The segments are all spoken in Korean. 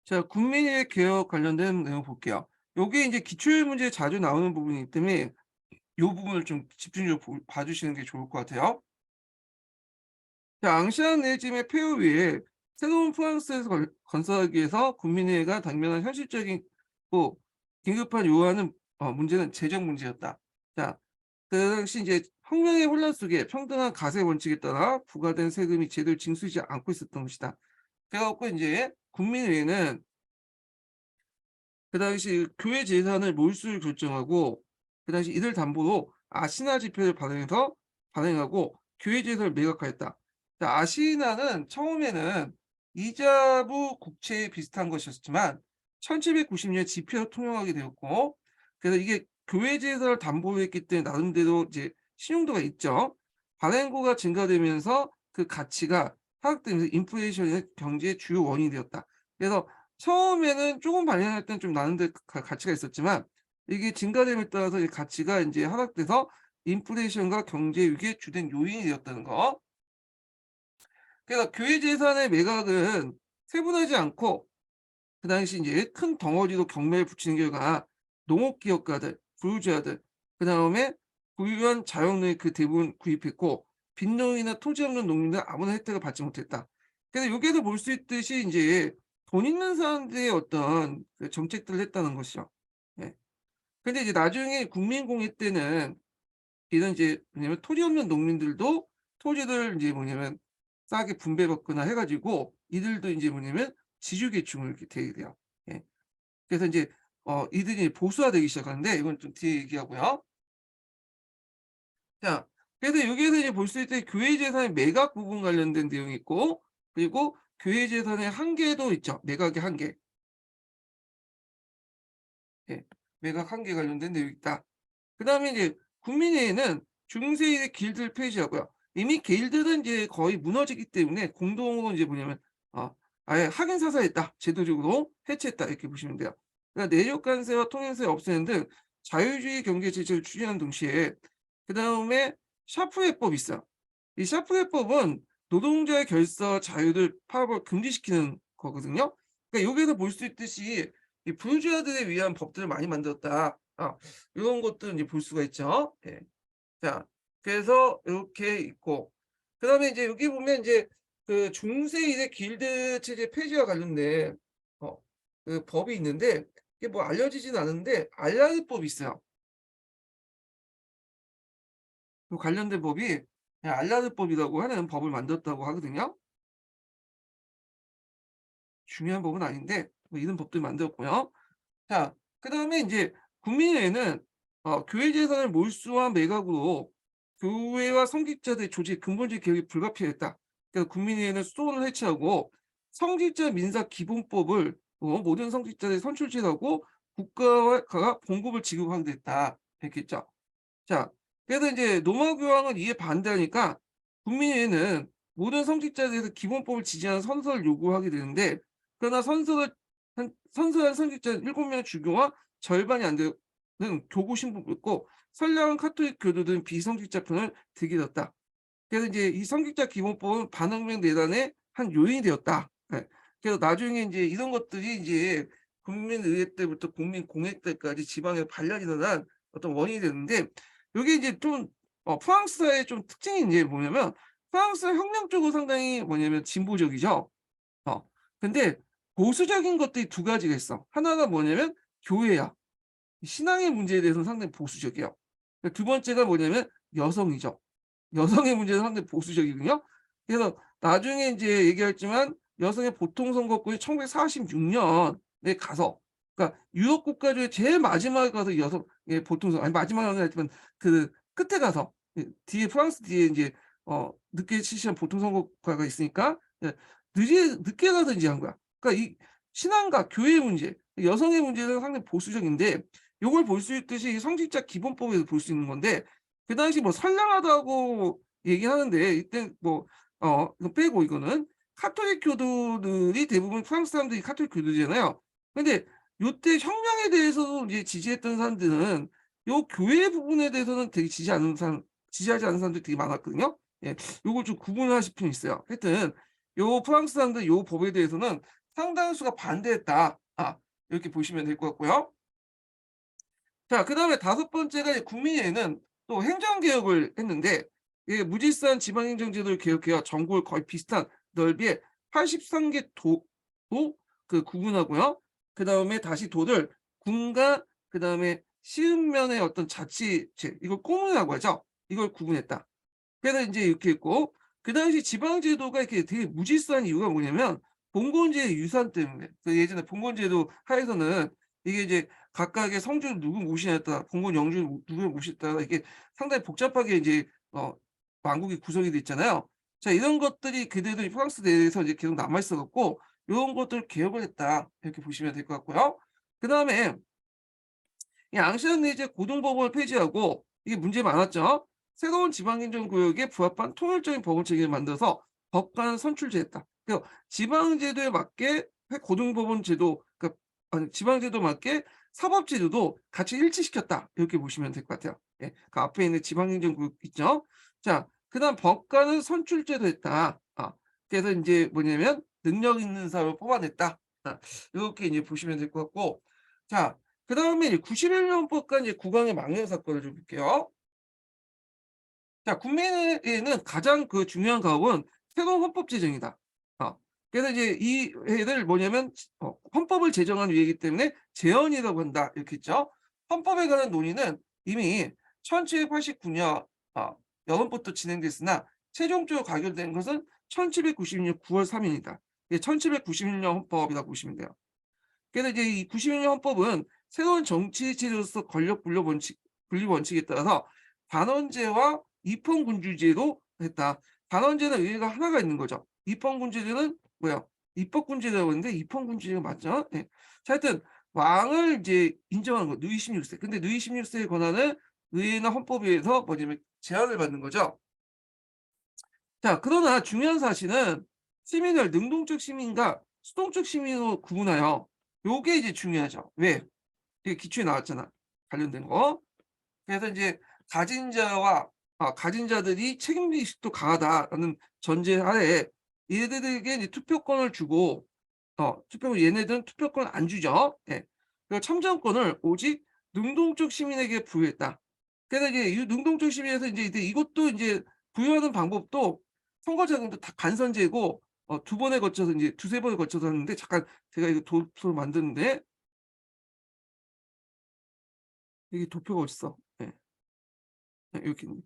자, 국민의 개혁 관련된 내용 볼게요. 요게 이제 기출 문제에 자주 나오는 부분이기 때문에 요 부분을 좀 집중적으로 봐 주시는 게 좋을 것 같아요. 자, 앙시안 레짐의 폐허 위에 새로운 프랑스에서 건설하기 위해서 국민회의가 당면한 현실적인 고 긴급한 요구하는 문제는 재정 문제였다. 자, 그 당시 이제 혁명의 혼란 속에 평등한 가세 원칙에 따라 부과된 세금이 제대로 징수되지 않고 있었던 것이다. 그래 갖고 인제 국민회의는 그 당시 교회 재산을 몰수를 결정하고 그 당시 이들 담보로 아시나 지표를 발행하고 교회 재산을 매각하였다. 자, 아시나는 처음에는 이자부 국채에 비슷한 것이었지만 1790년 지표로 통용하게 되었고, 그래서 이게 교회 재산을 담보로 했기 때문에 나름대로 이제 신용도가 있죠. 발행고가 증가되면서 그 가치가 하락되면서 인플레이션의 경제의 주요 원인이 되었다. 그래서 처음에는 조금 발행할 때는 좀 나는데 가치가 있었지만 이게 증가됨에 따라서 이 가치가 인제 하락돼서 인플레이션과 경제 위기의 주된 요인이 되었다는 거. 그래서 교회 재산의 매각은 세분하지 않고 그 당시 인제 큰 덩어리로 경매에 붙이는 결과 농업기업가들, 부유자들, 그다음에 부유한 자영업자의 그 대부분 구입했고 빈농이나 토지 없는 농민들은 아무런 혜택을 받지 못했다. 그래서 여기에서 볼 수 있듯이 인제 돈 있는 사람들의 어떤 그 정책들을 했다는 것이죠. 예. 근데 이제 나중에 국민공여 때는 이런 이제 뭐냐면 토지 없는 농민들도 토지를 인제 뭐냐면 싸게 분배받거나 해 가지고 이들도 인제 뭐냐면 지주계층으로 이렇게 되게 돼요. 예. 그래서 인제 이들이 보수화되기 시작하는데 이건 좀 뒤에 얘기하고요. 자, 그래서 여기에서 이제 볼 수 있듯이 교회 재산의 매각 부분 관련된 내용이 있고, 그리고 교회 재산의 한계도 있죠. 매각의 한계. 예. 매각 한계 관련된 내용이 있다. 그다음에 이제 국민회의는 중세의 길드를 폐지하고요. 이미 길드는 이제 거의 무너지기 때문에 공동으로 이제 뭐냐면 어 아예 학연 사살했다. 제도적으로 해체했다. 이렇게 보시면 돼요. 그러니까 내적 관세와 통행세 없애는 등 자유주의 경제 제도를 추진하는 동시에 그다음에 샤프해법이 있어요. 이 샤프해법은 노동자의 결사 자유를 파업을 금지시키는 거거든요. 그러니까 여기에서 볼 수 있듯이 이 부르주아들에 위한 법들을 많이 만들었다. 요런 것들 인제 볼 수가 있죠. 예. 자, 그래서 요렇게 있고, 그다음에 인제 여기 보면 인제 그 중세 이래 길드 체제 폐지와 관련된 어 그 법이 있는데 이게 뭐 알려지진 않은데 알라르법이 있어요. 그 관련된 법이 알라르법이라고 하는 법을 만들었다고 하거든요. 중요한 법은 아닌데 뭐 이런 법들 만들었고요. 자, 그다음에 인제 국민회의는 교회 재산을 몰수와 매각으로 교회와 성직자들의 조직의 근본적 개혁이 불가피했다. 그래서 국민회의는 수도원을 해체하고 성직자 민사 기본법을 모든 성직자들이 선출제하고 국가가 봉급을 지급하게 됐다. 이렇게 했죠. 자, 그래서 인제 로마 교황은 이에 반대하니까 국민회의는 모든 성직자에 대해서 기본법을 지지하는 선서를 요구하게 되는데, 그러나 선서한 성직자 7명 주교와 절반이 안 되는 교구 신부도 있고 선량한 카톨릭 교도들은 비성직자 편을 들게 되었다. 그래서 인제 이 성직자 기본법은 반혁명 내란의 한 요인이 되었다. 예. 그래서 나중에 인제 이런 것들이 인제 국민의회 때부터 국민공회 때까지 지방에 반란이 일어난 어떤 원인이 되는데, 요게 이제 좀 프랑스의 좀 특징이 인제 뭐냐면 프랑스는 혁명적으로 상당히 뭐냐면 진보적이죠. 어. 근데 보수적인 것들이 두 가지가 있어. 하나가 뭐냐면 교회야. 신앙의 문제에 대해서는 상당히 보수적이에요. 두 번째가 뭐냐면 여성이죠. 여성의 문제는 상당히 보수적이거든요. 그래서 나중에 인제 얘기하겠지만 여성의 보통 선거권이 1946 년에 가서, 그러니까 유럽 국가 중에 제일 마지막에 가서 여성의 보통 선 아니 마지막은 아니지만 그 끝에 가서, 뒤에 프랑스 뒤에 인제 늦게 실시한 보통 선거과가 있으니까 늦게 가서 인제 한 거야. 그러니까 이 신앙과 교회의 문제, 여성의 문제는 상당히 보수적인데 요걸 볼 수 있듯이 성직자 기본법에서 볼 수 있는 건데, 그 당시 뭐 선량하다고 얘기하는데 이때 뭐 이거 빼고 이거는 카톨릭 교도들이 대부분 프랑스 사람들이 카톨릭 교도잖아요. 근데 요때 혁명에 대해서도 이제 지지했던 사람들은 요 교회 부분에 대해서는 되게 지지하지 않는 사람들이 되게 많았거든요. 예. 요걸 좀 구분을 하실 필요는 있어요. 하여튼 요 프랑스 사람들 요 법에 대해서는 상당수가 반대했다. 이렇게 보시면 될 것 같고요. 자, 그다음에 다섯 번째가 이제 국민회의는 또 행정개혁을 했는데, 이게 무질서한 지방행정제도를 개혁해야 전국을 거의 비슷한 넓이의 83개 도로 그 구분하고요. 그다음에 다시 도를 군과 그다음에 시읍면의 어떤 자치제, 이걸 꼬문이라고 하죠. 이걸 구분했다. 그래서 인제 이렇게 했고, 그 당시 지방제도가 이렇게 되게 무질서한 이유가 뭐냐면 봉건제의 유산 때문에. 그 예전에 봉건제도 하에서는 이게 이제 각각의 성주를 누구 모시냐에 따라 봉건 영주를 누구를 모시냐에 따라 이게 상당히 복잡하게 이제 왕국이 구성이 돼 있잖아요. 자, 이런 것들이 그대로 프랑스 내에서 이제 계속 남아 있어 갖고 요런 것들을 개혁을 했다. 이렇게 보시면 될 것 같고요. 그다음에 이 앙시안리제 고등법원을 폐지하고 이게 문제 많았죠. 새로운 지방행정구역에 부합한 통일적인 법원체계를 만들어서 법관 선출제했다. 그러니까 지방제도에 맞게 고등법원 제도, 그러니까 아니 지방제도 맞게 사법제도도 같이 일치시켰다. 이렇게 보시면 될 것 같아요. 예. 그 앞에 있는 지방행정구역 있죠. 자, 그다음 법관은 선출제도 했다. 그래서 인제 뭐냐면 능력 있는 사람을 뽑아냈다. 요렇게 이제 보시면 될 것 같고, 자, 그다음에 이제 91년법과 이제 국왕의 망명 사건을 좀 볼게요. 자, 국민회의는 가장 그 중요한 가업은 새로운 헌법 제정이다. 그래서 이제 이 회의를 뭐냐면 헌법을 제정한 위이기 때문에 제헌이라고 한다. 이렇게 했죠. 헌법에 관한 논의는 이미 1789년 여론부터 진행됐으나 최종적으로 가결된 것은 1796년 9월 3일이다. 이게 1796년 헌법이라고 보시면 돼요. 그래서 이제 이 91년 헌법은 새로운 정치 체제로서 권력 분리 원칙에 따라서 단원제와 입헌군주제로 했다. 단원제는 의회가 하나가 있는 거죠. 입헌군주제는 뭐야? 입법군주제라고 하는데 입헌군주제가 맞죠? 예. 자, 하여튼 왕을 이제 인정하는 거. 누이 16세. 근데 누이 16세의 권한을 의회나 헌법에 의해서 뭐냐면 제한을 받는 거죠. 자, 그러나 중요한 사실은 시민을 능동적 시민과 수동적 시민으로 구분하여 요게 이제 중요하죠. 왜? 이게 기초에 나왔잖아, 관련된 거. 그래서 인제 가진 자와 가진 자들이 책임 의식도 강하다라는 전제하에 얘네들에게 이제 투표권을 주고 투표권 얘네들은 투표권을 안 주죠. 예. 그리고 참정권을 오직 능동적 시민에게 부여했다. 그래서 이제 이 능동적 시민에서 인제 이것도 인제 부여하는 방법도 선거 자금도 다 간선제고 두 번에 걸쳐서 인제 두세 번에 걸쳐서 하는데, 잠깐 제가 이거 도표를 만드는데 여기 도표가 어딨어? 예. 여기 있네.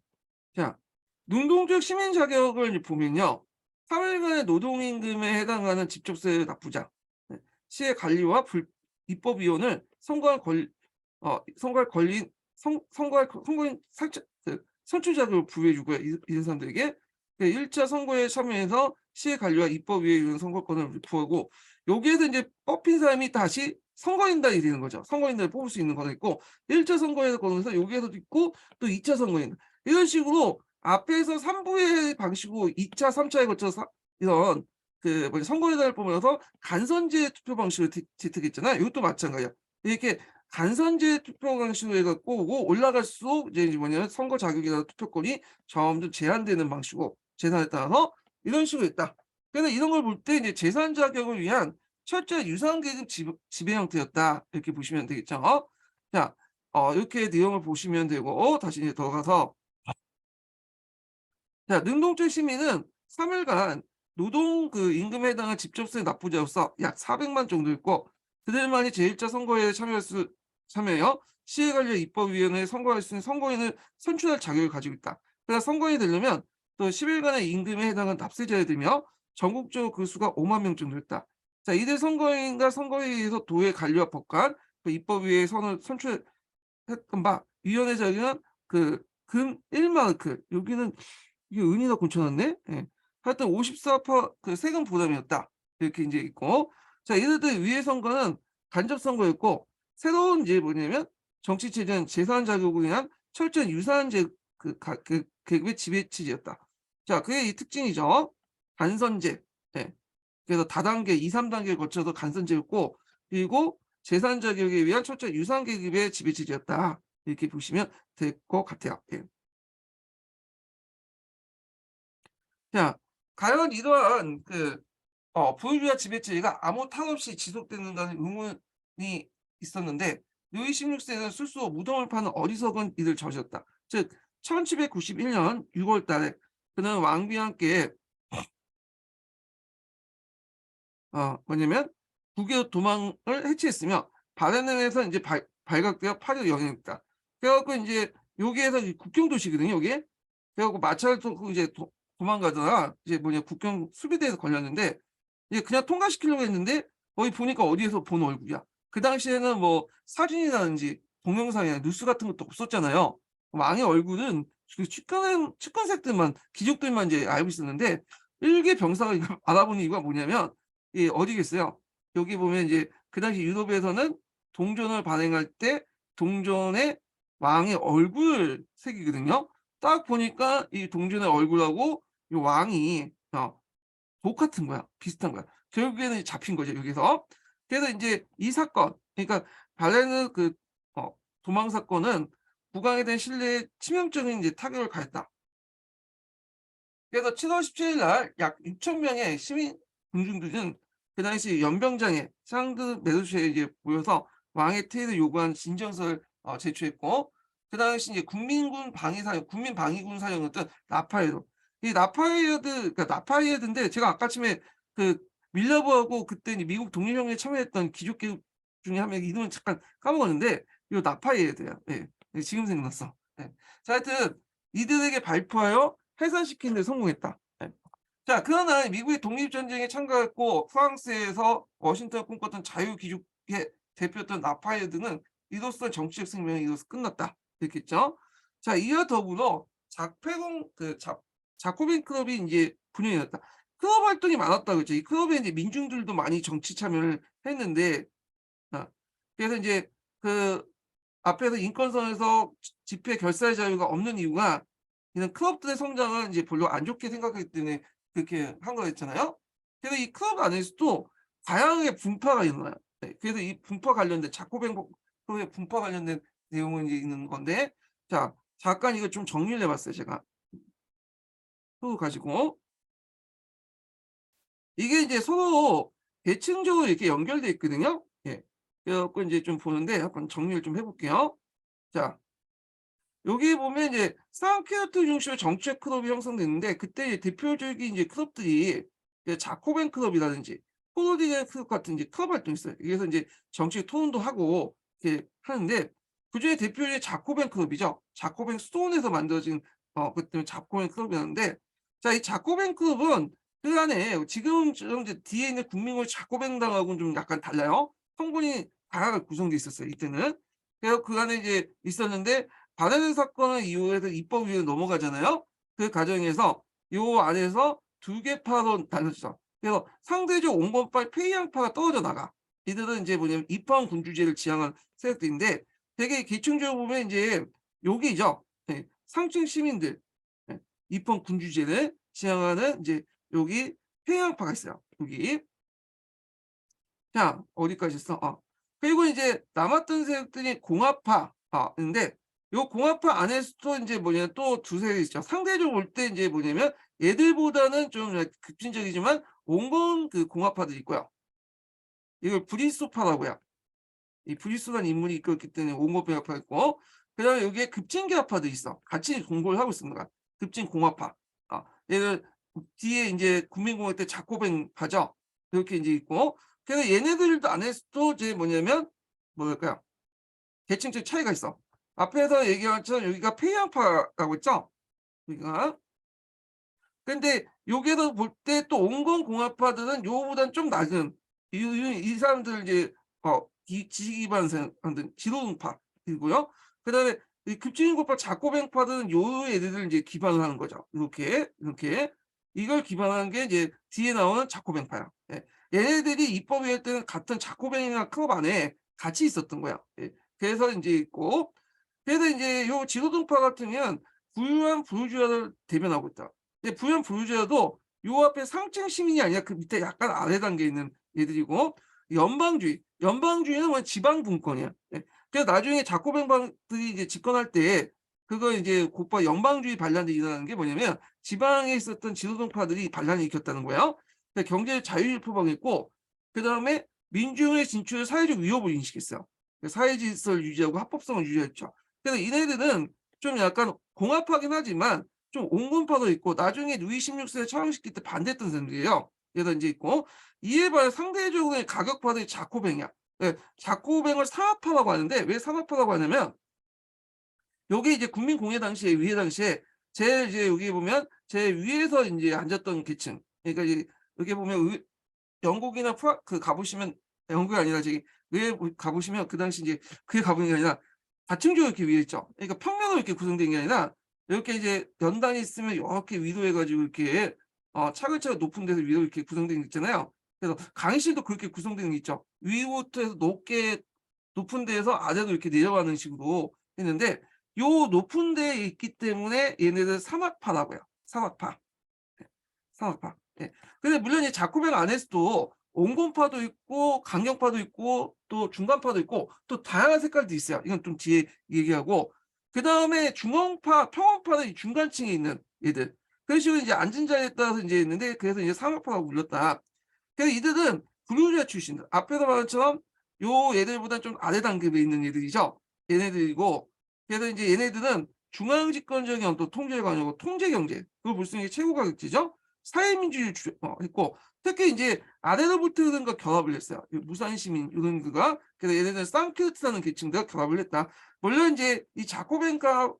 자, 능동적 시민 자격을 이제 보면요. 3일간의 노동임금에 해당하는 직접세 납부자, 네, 시의 관리와 입법위원을 선거할 권리, 선거인 선출 자격을 부여해 주고요. 이런 사람들에게 1차 선거에 참여해서 시의 관리와 입법위에 이런 선거권을 부여하고, 여기에서 이제 뽑힌 사람이 다시 선거인단이 되는 거죠. 선거인단을 뽑을 수 있는 거가 있고, 1차 선거에서 거기서 여기에서도 있고 또 2차 선거인, 이런 식으로 앞에서 3부의 방식으로 2차, 3차에 거쳐서 이런 그 뭐냐 선거인단을 뽑으면서 간선제 투표 방식을 채택했잖아요. 이것도 마찬가지야. 이렇게 간선제 투표 방식으로 해 갖고 오고 올라갈수록 이제 뭐냐면 선거 자격이나 투표권이 점점 제한되는 방식으로 재산에 따라서 이런 식으로 했다. 그래서 이런 걸 볼 때 이제 재산 자격을 위한 철저히 유상계급 지배 형태였다. 이렇게 보시면 되겠죠. 자, 이렇게 내용을 보시면 되고, 다시 이제 들어가서, 자, 능동적 시민은 3일간 노동 그 임금에 해당한 직접세 납부자로서 약 400만 정도 있고, 그들만이 제1차 선거에 참여하여 시의관리 입법위원회에 선거할 수 있는 선거인을 선출할 자격을 가지고 있다. 그래서 선거인이 되려면 또 10일간의 임금에 해당하는 납세자에 들며 전국적으로 그 수가 5만 명 정도 있다. 자, 이들 선거인과 선거회의에서 도의 관리와 법관, 그 입법위에 선출했던 바 위원회 자격은 그 금 1마크, 여기는 이게 은이나 고쳐놨네? 예. 하여튼 54% 그 세금 부담이었다. 이렇게 인제 있고. 자, 이들 위의 선거는 간접 선거였고, 새로운 이제 뭐냐면 정치 체제는 재산 자격으로 인한 철저한 유사한 계급의 지배 체제였다. 자, 그게 이 특징이죠. 간선제. 예. 그래서 다단계 2-3 단계를 거쳐서 간선제였고, 그리고 재산 자격에 의한 철저한 유사한 계급의 지배 체제였다. 이렇게 보시면 될 것 같아요. 예. 자, 과연 이러한 부르주아 지배체제가 아무 탈 없이 지속된다는 의문이 있었는데 루이 16세는 스스로 무덤을 파는 어리석은 일을 저질렀다. 즉 1791년 6월 달에 그는 왕비와 함께 뭐냐면 북의 도망을 해치했으며 바레른에서 인제 발각되어 파리로 영행했다. 그래 갖고 인제 여기에서 이 국경 도시거든요, 요게. 그래 갖고 마차를 타고 이제 도망가다가 이제 국경 수비대에서 걸렸는데 이게 그냥 통과시키려고 했는데 거기 보니까 어디에서 본 얼굴이야. 그 당시에는 뭐 사진이라든지 동영상이나 뉴스 같은 것도 없었잖아요. 왕의 얼굴은 그 측근색들만 귀족들만 이제 알고 있었는데 일개 병사가 이걸 알아본 이유가 뭐냐면 이 어디겠어요? 여기 보면 이제 그 당시 유럽에서는 동전을 발행할 때 동전에 왕의 얼굴 새기거든요. 딱 보니까 이 동전의 얼굴하고 이 왕이 똑같은 거야. 비슷한 거야. 결국에는 잡힌 거죠, 여기서. 그래서 인제 이 사건, 그러니까 발레는 도망 사건은 국왕에 대한 신뢰에 치명적인 이제 타격을 가했다. 그래서 7월 17일 날 약 6천 명의 시민 군중들은 그 당시 연병장에 샹드 메르쉐에 이제 모여서 왕의 퇴위를 요구한 진정서를 제출했고 그 당시 이제 국민 방위군 사령이었던 라파에도 이 라파에드 그러니까 라파에드인데 제가 아까 처음에 그 밀러브하고 그때 이제 미국 독립혁명에 참여했던 귀족계 중에 한 명 이름은 잠깐 까먹었는데 요 라파에드야. 예. 예 지금 생각났어. 예. 자 하여튼 이들에게 발표하여 해산시키는 데 성공했다. 예. 자 그러나 미국의 독립전쟁에 참가했고 프랑스에서 워싱턴을 꿈꿨던 자유기족의 대표였던 라파에드는 이로써 정치적 생명이 이로써 끝났다. 이렇게 했죠. 자 이와 더불어 자폐공 그 자 자코빈 클럽이 인제 분열이 났다. 클럽 활동이 많았다 그랬죠. 이 클럽에 인제 민중들도 많이 정치 참여를 했는데 아 그래서 인제 그 앞에서 인권선에서 집회 결사의 자유가 없는 이유가 이런 클럽들의 성장을 인제 별로 안 좋게 생각하기 때문에 그렇게 한 거였잖아요. 그래서 이 클럽 안에서도 다양하게 분파가 일어나요. 네. 그래서 이 분파 관련된 자코뱅 클럽의 분파 관련된 내용은 이제 있는 건데 자 잠깐 이거 좀 정리를 해 봤어요 제가. 표 가지고. 이게 이제 서로 대칭적으로 이렇게 연결돼 있거든요. 예. 그래 갖고 인제 좀 보는데 한번 정리를 좀 해 볼게요. 자 여기 보면 이제 상케어트 중심의 정치적 클럽이 형성됐는데 그때 이제 대표적인 이제 클럽들이 이제 자코벤 클럽이라든지 포도디겐 클럽 같은 이제 클럽 활동이 있어요. 그래서 인제 정치 토론도 하고 이렇게 하는데 그중에 대표적인 자코벤 클럽이죠. 자코벤 스톤에서 만들어진 그때 자코벤 클럽이었는데 자 이 자코벤 클럽은 그 안에 지금처럼 이제 뒤에 있는 국민공화 자코벤당하고는 좀 약간 달라요. 성분이 다양하게 구성돼 있었어요 이때는. 그래서 그 안에 이제 있었는데 바레는 사건을 이후해서 입법위에 넘어가잖아요. 그 과정에서 요 안에서 두 개 파로 나눠지죠. 그래서 상대적 온건파 페이앙파가 떨어져 나가. 이들은 인제 뭐냐면 입헌 군주제를 지향한 세력들인데 되게 계층적으로 보면 인제 여기죠. 예. 상층 시민들 예. 입헌 군주제를 지향하는 인제 여기 페이앙파가 있어요. 여기. 자 어디까지 했어? 그리고 이제 남았던 세력들이 공화파 인데 요 공화파 안에서도 인제 뭐냐면 또 두 세력이 있죠. 상대적으로 볼 때 인제 뭐냐면 얘들보다는 좀 급진적이지만 온건 그 공화파들이 있고요. 이걸 브리스파라고 해요. 이 브리스라는 인물이 이끌었기 때문에 온건 공화파가 있고 그다음에 여기에 급진계화파들이 있어. 같이 공고를 하고 있습니다. 급진공화파. 얘들 뒤에 인제 국민공화 때 자코벤파죠. 이렇게 인제 있고 그래서 얘네들도 안에서도 이제 뭐냐면 뭐랄까요? 계층적 차이가 있어. 앞에서 얘기한 것처럼 여기가 페이앙파라고 했죠? 여기가. 근데 여기에서 볼 때 또 온건공화파들은 요거보다는 좀 낮은 이 사람들 이제 지식 기반 사람들 지도파 이고요. 그다음에 이 급진공파 자코뱅파들은 요 애들을 이제 기반으로 하는 거죠. 이렇게. 이걸 기반한 게 이제 뒤에 나오는 자코뱅파야. 예. 얘네들이 입법위할 때는 같은 자코뱅이나 클럽 안에 같이 있었던 거야. 예. 그래서 인제 있고 그래서 인제 요 지도등파 같은 경우는 부유한 부르주아를 대변하고 있다. 근데 부유한 부르주아도 요 앞에 상층 시민이 아니라 그 밑에 약간 아래 단계에 있는 애들이고 연방주의는 뭐 지방 분권이야. 예. 그래서 나중에 자코뱅방들이 이제 집권할 때 그거 이제 곧바로 연방주의 반란이 일어나는 게 뭐냐면 지방에 있었던 지도등파들이 반란을 일으켰다는 거예요. 경제 자유를 표방했고, 그다음에 민중의 진출을 사회적 위협을 인식했어요. 사회 질서를 유지하고 합법성을 유지했죠. 그래서 이네들은 좀 약간 공합하긴 하지만 좀 온건파도 있고, 나중에 루이 16세를 처형시킬 때 반대했던 사람들이에요. 그래서 이제 있고, 이에 반해 상대적으로 가격파들이 자코뱅이야. 예, 자코뱅을 상합파라고 하는데, 왜 상합파라고 하냐면 요게 이제 국민공회 당시에, 위회 당시에 제일 이제 여기 보면 제일 위에서 인제 앉았던 계층, 그러니까 이제 여기 보면 영국이나 가 보시면, 영국이 아니라 저기 의회 가 보시면 그 당시 이제 그게 가 보는 게 아니라 다층적으로 이렇게 위에 있죠. 그러니까 평면으로 이렇게 구성된 게 아니라 이렇게 이제 연단이 있으면 요렇게 위로 해 가지고 이렇게 차근차근 높은 데서 위로 이렇게 구성된 게 있잖아요. 그래서 강의실도 그렇게 구성되는 게 있죠. 위부터 해서 높은 데에서 아래로 이렇게 내려가는 식으로 했는데, 요 높은 데에 있기 때문에 얘네들 산악파라고 해요. 산악파. 예. 산악파. 예. 근데 물론 이 자코뱅 안에서도 온건파도 있고 강경파도 있고 또 중간파도 있고 또 다양한 색깔도 있어요. 이건 좀 뒤에 얘기하고, 그다음에 중원파, 평원파는 이 중간층에 있는 얘들. 그런 식으로 이제 앉은 자리에 따라서 이제 있는데, 그래서 이제 산악파라고 불렸다. 그래서 이들은 불교자 출신들. 앞에서 말한 것처럼 요 얘들보다 좀 아래 단계에 있는 얘들이죠. 얘네들이고, 그래서 이제 얘네들은 중앙 집권적인 어떤 통제가 아니고 통제 경제, 그걸 볼 수 있는 게 최고 가격제죠. 사회민주주의를 했고, 특히 이제 아래로부터 이런 거 결합을 했어요. 무산시민 이런 거가. 그래서 얘네들은 상크르트라는 계층과 결합을 했다. 물론 이제 이 자코벤가와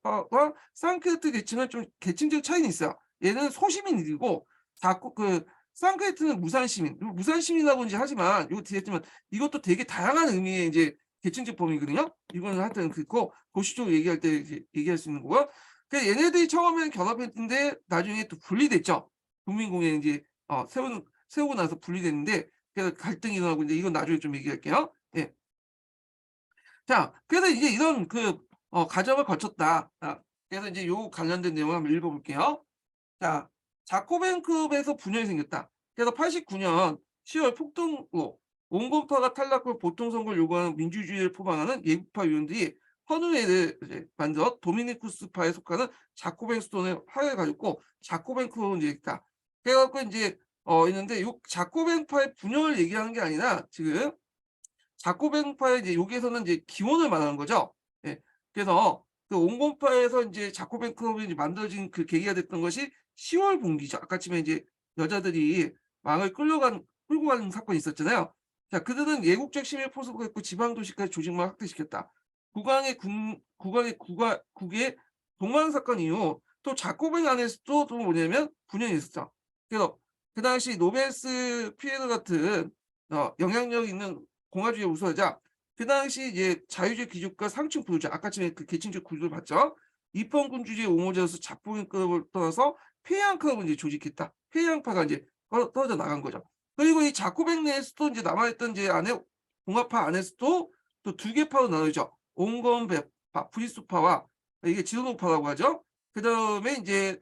상크르트 계층은 좀 계층적 차이는 있어요. 얘는 소시민이고, 상크르트는 무산시민. 무산시민이라고 이제 하지만 이거 뒤에 했지만 이것도 되게 다양한 의미의 이제 계층적 범위거든요. 이거는 하여튼 그렇고, 도시적으로 얘기할 때 이렇게 얘기할 수 있는 거고요. 그래서 얘네들이 처음에는 결합했는데 나중에 또 분리됐죠. 국민공회 이제 세우고 나서 분리됐는데, 그래서 갈등이 일어나고, 이제 이건 나중에 좀 얘기할게요. 예. 자, 그래서 이제 이런 과정을 거쳤다. 그래서 이제 요 관련된 내용을 한번 읽어볼게요. 자, 자코벤급에서 분열이 생겼다. 그래서 89년 10월 폭동으로 온건파가 탈락후 보통선거를 요구하는 민주주의를 포방하는 예국파 의원들이 헌의회를 이제 만들어 도미니쿠스파에 속하는 자코벤 수도원에 화해를 가졌고, 자코벤크로 이제 있다. 그래갖고 이제 있는데, 요 자코벤파의 분열을 얘기하는 게 아니라 지금 자코벤파의 이제 여기에서는 이제 기원을 말하는 거죠. 예. 그래서 그 온건파에서 이제 자코벤 클럽이 이제 만들어진 그 계기가 됐던 것이 10월 봉기죠. 아까쯤에 이제 여자들이 망을 끌고 가는 사건이 있었잖아요. 자, 그들은 예국적 시민 포섭을 했고 지방 도시까지 조직만 확대시켰다. 국의 동망 사건 이후 또 자코벤 안에서도 또 뭐냐면 분열이 있었죠. 그래서 그 당시 노베스 피에르 같은 영향력 있는 공화주의 우수하자, 그 당시 이제 자유주의 귀족과 상층 부유자, 아까쯤에 그 계층적 구조를 봤죠. 입헌군주주의 옹호자로서 자포인급을 떠나서 폐양파를 이제 조직했다. 폐양파가 이제 떨어져 나간 거죠. 그리고 이 자코뱅 내에서도 이제 남아있던 이제 공화파 안에서도 또 두 개 파로 나누죠. 온건배파, 브리스파와, 이게 지도노파라고 하죠. 그 다음에 이제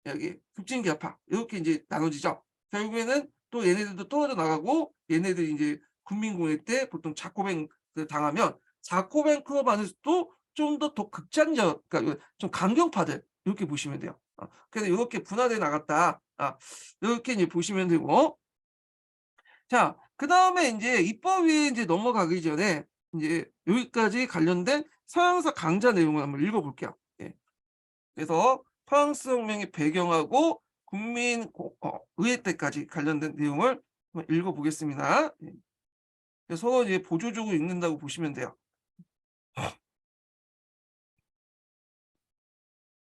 여기 급진계파, 이렇게 이제 나눠지죠. 결국에는 또 얘네들도 떨어져 나가고, 얘네들이 이제 국민공회 때 보통 자코뱅 당하면 자코뱅 클럽 안에서도 좀 더 극단적, 그러니까 좀 강경파들, 이렇게 보시면 돼요. 그래서 이렇게 분화돼 나갔다. 이렇게 이제 보시면 되고, 자, 그 다음에 이제 입법위에 이제 넘어가기 전에 이제 여기까지 관련된 서양사 강좌 내용을 한번 읽어볼게요. 예. 그래서 프랑스 혁명의 배경하고 의회 때까지 관련된 내용을 한번 읽어보겠습니다. 예. 서로 이제 보조적으로 읽는다고 보시면 돼요.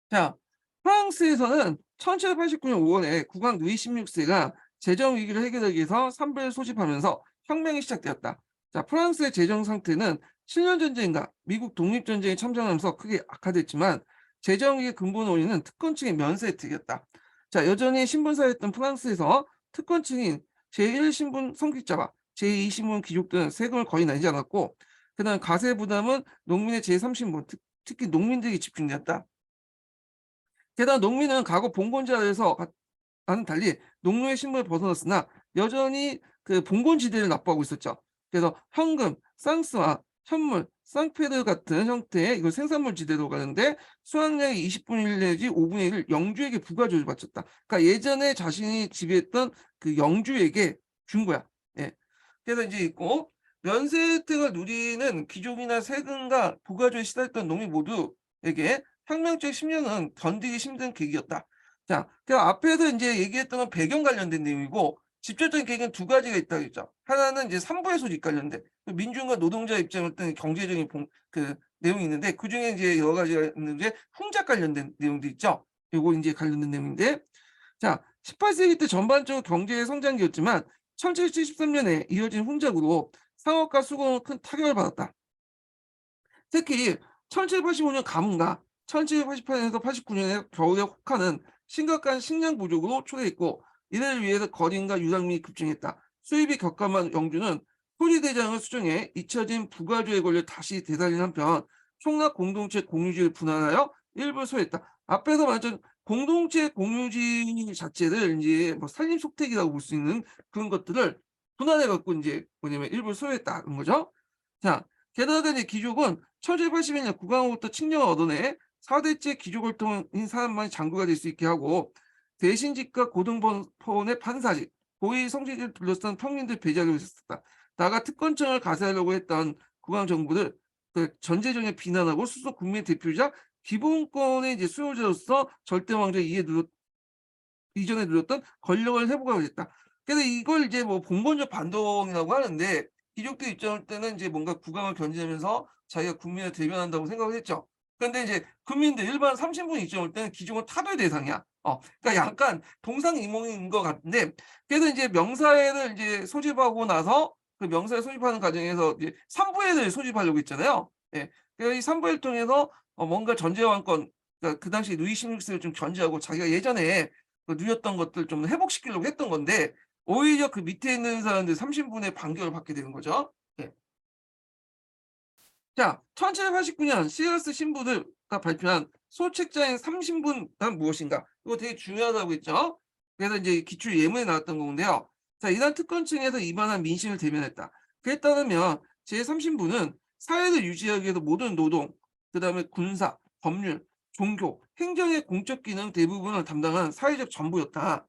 자, 프랑스에서는 1789년 5월에 국왕 루이 16세가 재정 위기를 해결하기 위해서 삼배를 소집하면서 혁명이 시작되었다. 자, 프랑스의 재정 상태는 7년 전쟁과 미국 독립전쟁에 참전하면서 크게 악화됐지만, 재정 위기의 근본 원인은 특권층의 면세 혜택이었다. 자, 여전히 신분사였던 프랑스에서 특권층인 제1신분 성직자와 제2신분 귀족들은 세금을 거의 내지 않았고, 그다음 가세 부담은 농민의 제3신분, 특히 농민들에게 집중되었다. 게다가 농민은 과거 봉건자에서 와는 달리 농노의 신분을 벗어났으나 여전히 그 봉건지대를 납부하고 있었죠. 그래서 현금, 쌍스와 현물, 쌍패드 같은 형태의 이거 생산물 지대로 가는데 수확량의 20분의 1 내지 5분의 1을 영주에게 부가적으로 바쳤다. 그러니까 예전에 자신이 지배했던 그 영주에게 준 거야. 예. 그래서 이제 있고 면세 혜택을 누리는 귀족이나 세금과 부가주에 시달렸던 농민 모두에게 혁명적 10년은 견디기 힘든 계기였다. 자, 그 앞에서 이제 얘기했던 건 배경 관련된 내용이고 직접적인 계기는 두 가지가 있다고 했죠. 하나는 이제 삼부의 소집 관련된 민중과 노동자 입장을 어떤 경제적인 그 내용이 있는데 그중에 이제 여러 가지가 있는데 풍작 관련된 내용도 있죠. 요거 이제 관련된 내용인데 자, 18세기 때 전반적으로 경제의 성장기였지만 1773년에 이어진 훈작으로 상업과 수공은 큰 타격을 받았다. 특히 1785년 가뭄과 1788년에서 89년에 겨울의 혹한은 심각한 식량 부족으로 초래했고 이를 위해서 거린과 유랑민이 급증했다. 수입이 격감한 영주는 토지대장을 수정해 잊혀진 부가주의 권리를 다시 되살린 한편 총각 공동체 공유지를 분할하여 일부 소유했다. 앞에서 말했던 공동체 공유지 자체를 이제 뭐 산림 속택이라고 볼 수 있는 그런 것들을 분할해 갖고 이제 뭐냐면 일부 소유했다는 거죠. 자, 게다가 이제 귀족은 1781년 국왕으로부터 칙령을 얻어내 4대째 귀족혈통인 사람만이 장교가 될 수 있게 하고 대신직과 고등법원의 판사직, 고위 성직을 둘러싼 평민들 배제하려고 했었다. 나아가 특권층을 가세하려고 했던 국왕 정부를 그 전제정에 비난하고 수석 국민의 대표이자 기본권의 이제 수호자로서 절대 왕조 이전에 누렸던 권력을 회복하고 있다. 그래서 이걸 이제 뭐 봉건적 반동이라고 하는데 귀족들 입장 때는 이제 뭔가 국왕을 견제하면서 자기가 국민을 대변한다고 생각을 했죠. 그런데 이제 국민들 일반 삼신분 입장 올 때는 귀족은 타도의 대상이야. 그러니까 약간 동상이몽인 것 같은데 그래서 이제 명사회를 이제 소집하고 나서 그 명사회 소집하는 과정에서 이제 삼부회를 소집하려고 했잖아요. 예. 그래서 이 삼부회를 통해서 뭔가 전제왕권 그러니까 그 당시 루이 16세를 좀 견제하고 자기가 예전에 그 누렸던 것들 좀 회복시키려고 했던 건데 오히려 그 밑에 있는 사람들 30분의 반격을 받게 되는 거죠. 예. 자, 1789년 시라스 신부가 발표한 소책자인 3신분은 무엇인가? 이거 되게 중요하다고 했죠. 그래서 이제 기출 예문에 나왔던 건데요. 자, 이단 특권층에서 이반한 민심을 대변했다. 그에 따르면 제3신부는 사회를 유지하기 위해서 모든 노동, 그다음에 군사, 법률, 종교, 행정의 공적 기능 대부분을 담당한 사회적 전부였다.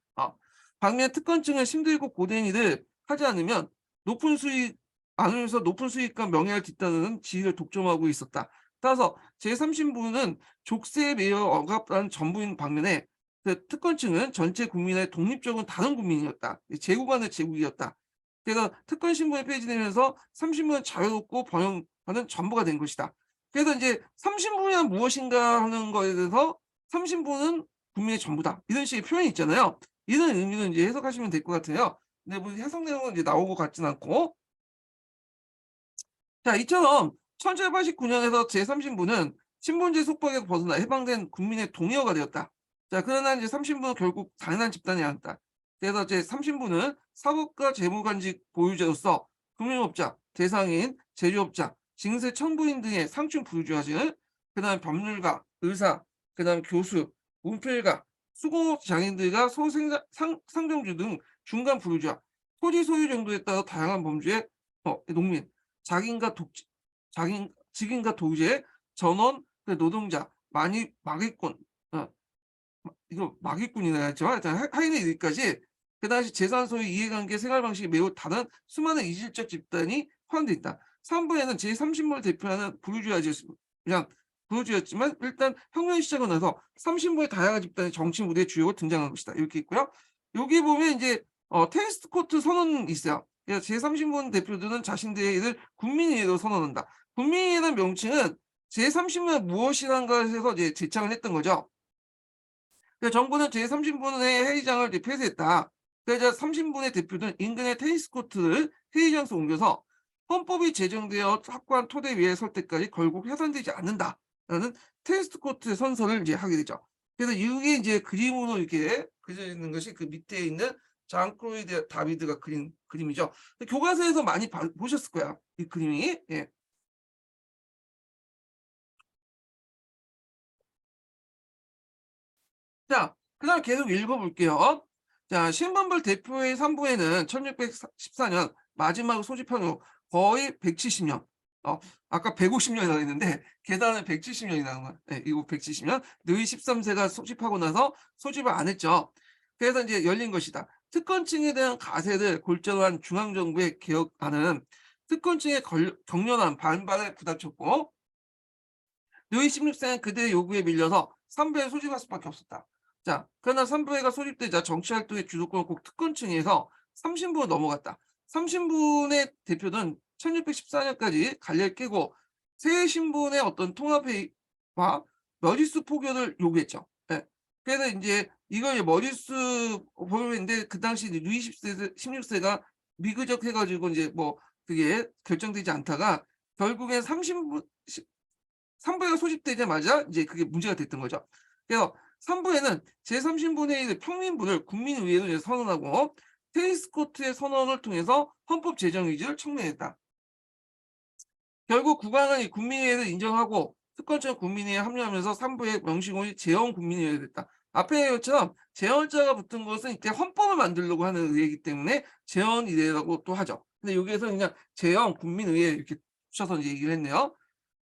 반면 특권층은 힘들고 고된 일을 하지 않으면 높은 수익 안으면서 높은 수익과 명예를 뒷따르는 지위를 독점하고 있었다. 따라서 제3신부는 족쇄에 매여 억압한 전부인 반면에 그 특권층은 전체 국민의 독립적인 다른 국민이었다. 제국안의 제국이었다. 그래서 특권 신분이 폐지되면서 3신부는 자유롭고 번영하는 전부가 된 것이다. 그래서 이제 3신부란 무엇인가 하는 거에 대해서 3신부는 국민의 전부다. 이런 식의 표현이 있잖아요. 이런 의미는 이제 해석하시면 될 것 같아요. 근데 뭐 해석 내용은 이제 나오고 같진 않고 자, 이처럼 1789년에서 제3신부는 신분제 속박에서 벗어나 해방된 국민의 동의어가 되었다. 자, 그러나 이제 3신부는 결국 잔인한 집단이 아니다. 그래서 제3신부는 사법과 재무관직 보유자로서 금융업자, 대상인, 제조업자, 징세 청부인 등의 상층 부유주의를 그다음 법률가, 의사, 그다음 교수, 문필가, 수고 장인들과 상정주 등 중간 부유주와 토지 소유 정도에 따라 다양한 범주의 농민, 자기인과 독재, 직인과 독재, 전원, 그 노동자, 마기꾼, 이거 마기꾼이라 했죠. 하여튼 하인에 이르기까지 그 당시 재산 소유, 이해관계, 생활 방식이 매우 다른 수많은 이질적 집단이 포함되어 있다. 3부에는 제3신부를 대표하는 부유주의였지만 일단 혁명이 시작을 해서 3신부의 다양한 집단이 정치 무대 주요로 등장한 것이다. 이렇게 있고요. 여기 보면 이제 테니스 코트 선언이 있어요. 그래서 제3신분 대표들은 자신들의 일을 국민의회로 선언한다. 국민의회라는 명칭은 제3신부가 무엇이란가 해서 이제 제창을 했던 거죠. 정부는 제3신분의 회의장을 이제 폐쇄했다. 그래서 3신분의 대표들은 인근의 테니스 코트를 회의장소 옮겨서 헌법이 제정되어 확고한 토대 위에 설 때까지 결국 해산되지 않는다라는 테니스 코트 선서를 이제 하게 되죠. 그래서 이게 이제 그림으로 이렇게 그려져 있는 것이 그 밑에 있는 장크로이드 다비드가 그린 그림이죠. 교과서에서 많이 보셨을 거야. 이 그림이. 예. 자, 그다음 계속 읽어볼게요. 자, 신분별 대표의 3부에는 1614년 마지막으로 소집한 후 거의 170년, 아까 150년이라고 했는데 계산은 170년이 나온 거야. 예, 이거 170년. 루이 13세가 소집하고 나서 소집을 안 했죠. 그래서 이제 열린 것이다. 특권층에 대한 가세를 골자로 한 중앙정부의 개혁안은 특권층의 격렬한 반발에 부닥쳤고 루이 16세는 그들의 요구에 밀려서 삼부에 소집할 수밖에 없었다. 자, 그러나 삼부회가 소집되자 정치활동의 주도권을 꼭 특권층에서 삼신부로 넘어갔다. 삼신분의 대표는 1614년까지 갈래를 깨고 새 신분의 어떤 통합회의와 머지수 포결을 요구했죠. 예. 그래서 이제 이걸 머지수 포결인데 그 당시 루이 16세가 미그적 해가지고 이제 뭐 그게 결정되지 않다가 결국엔 삼부회가 소집되자마자 이제 그게 문제가 됐던 거죠. 그래서 삼부회는 제3신분회의의 평민부를 국민의회로 선언하고 테니스코트의 선언을 통해서 헌법 제정 의지를 청명했다. 결국 국왕은 이 국민의회를 인정하고 특권층 국민회의에 합류하면서 삼부의 명시공이 재헌 국민의회가 됐다. 앞에 것처럼 재헌자가 붙은 것은 이때 헌법을 만들려고 하는 의회이기 때문에 재헌의회라고 또 하죠. 근데 여기에서 그냥 재헌 국민의회 이렇게 붙여서 이제 얘기를 했네요.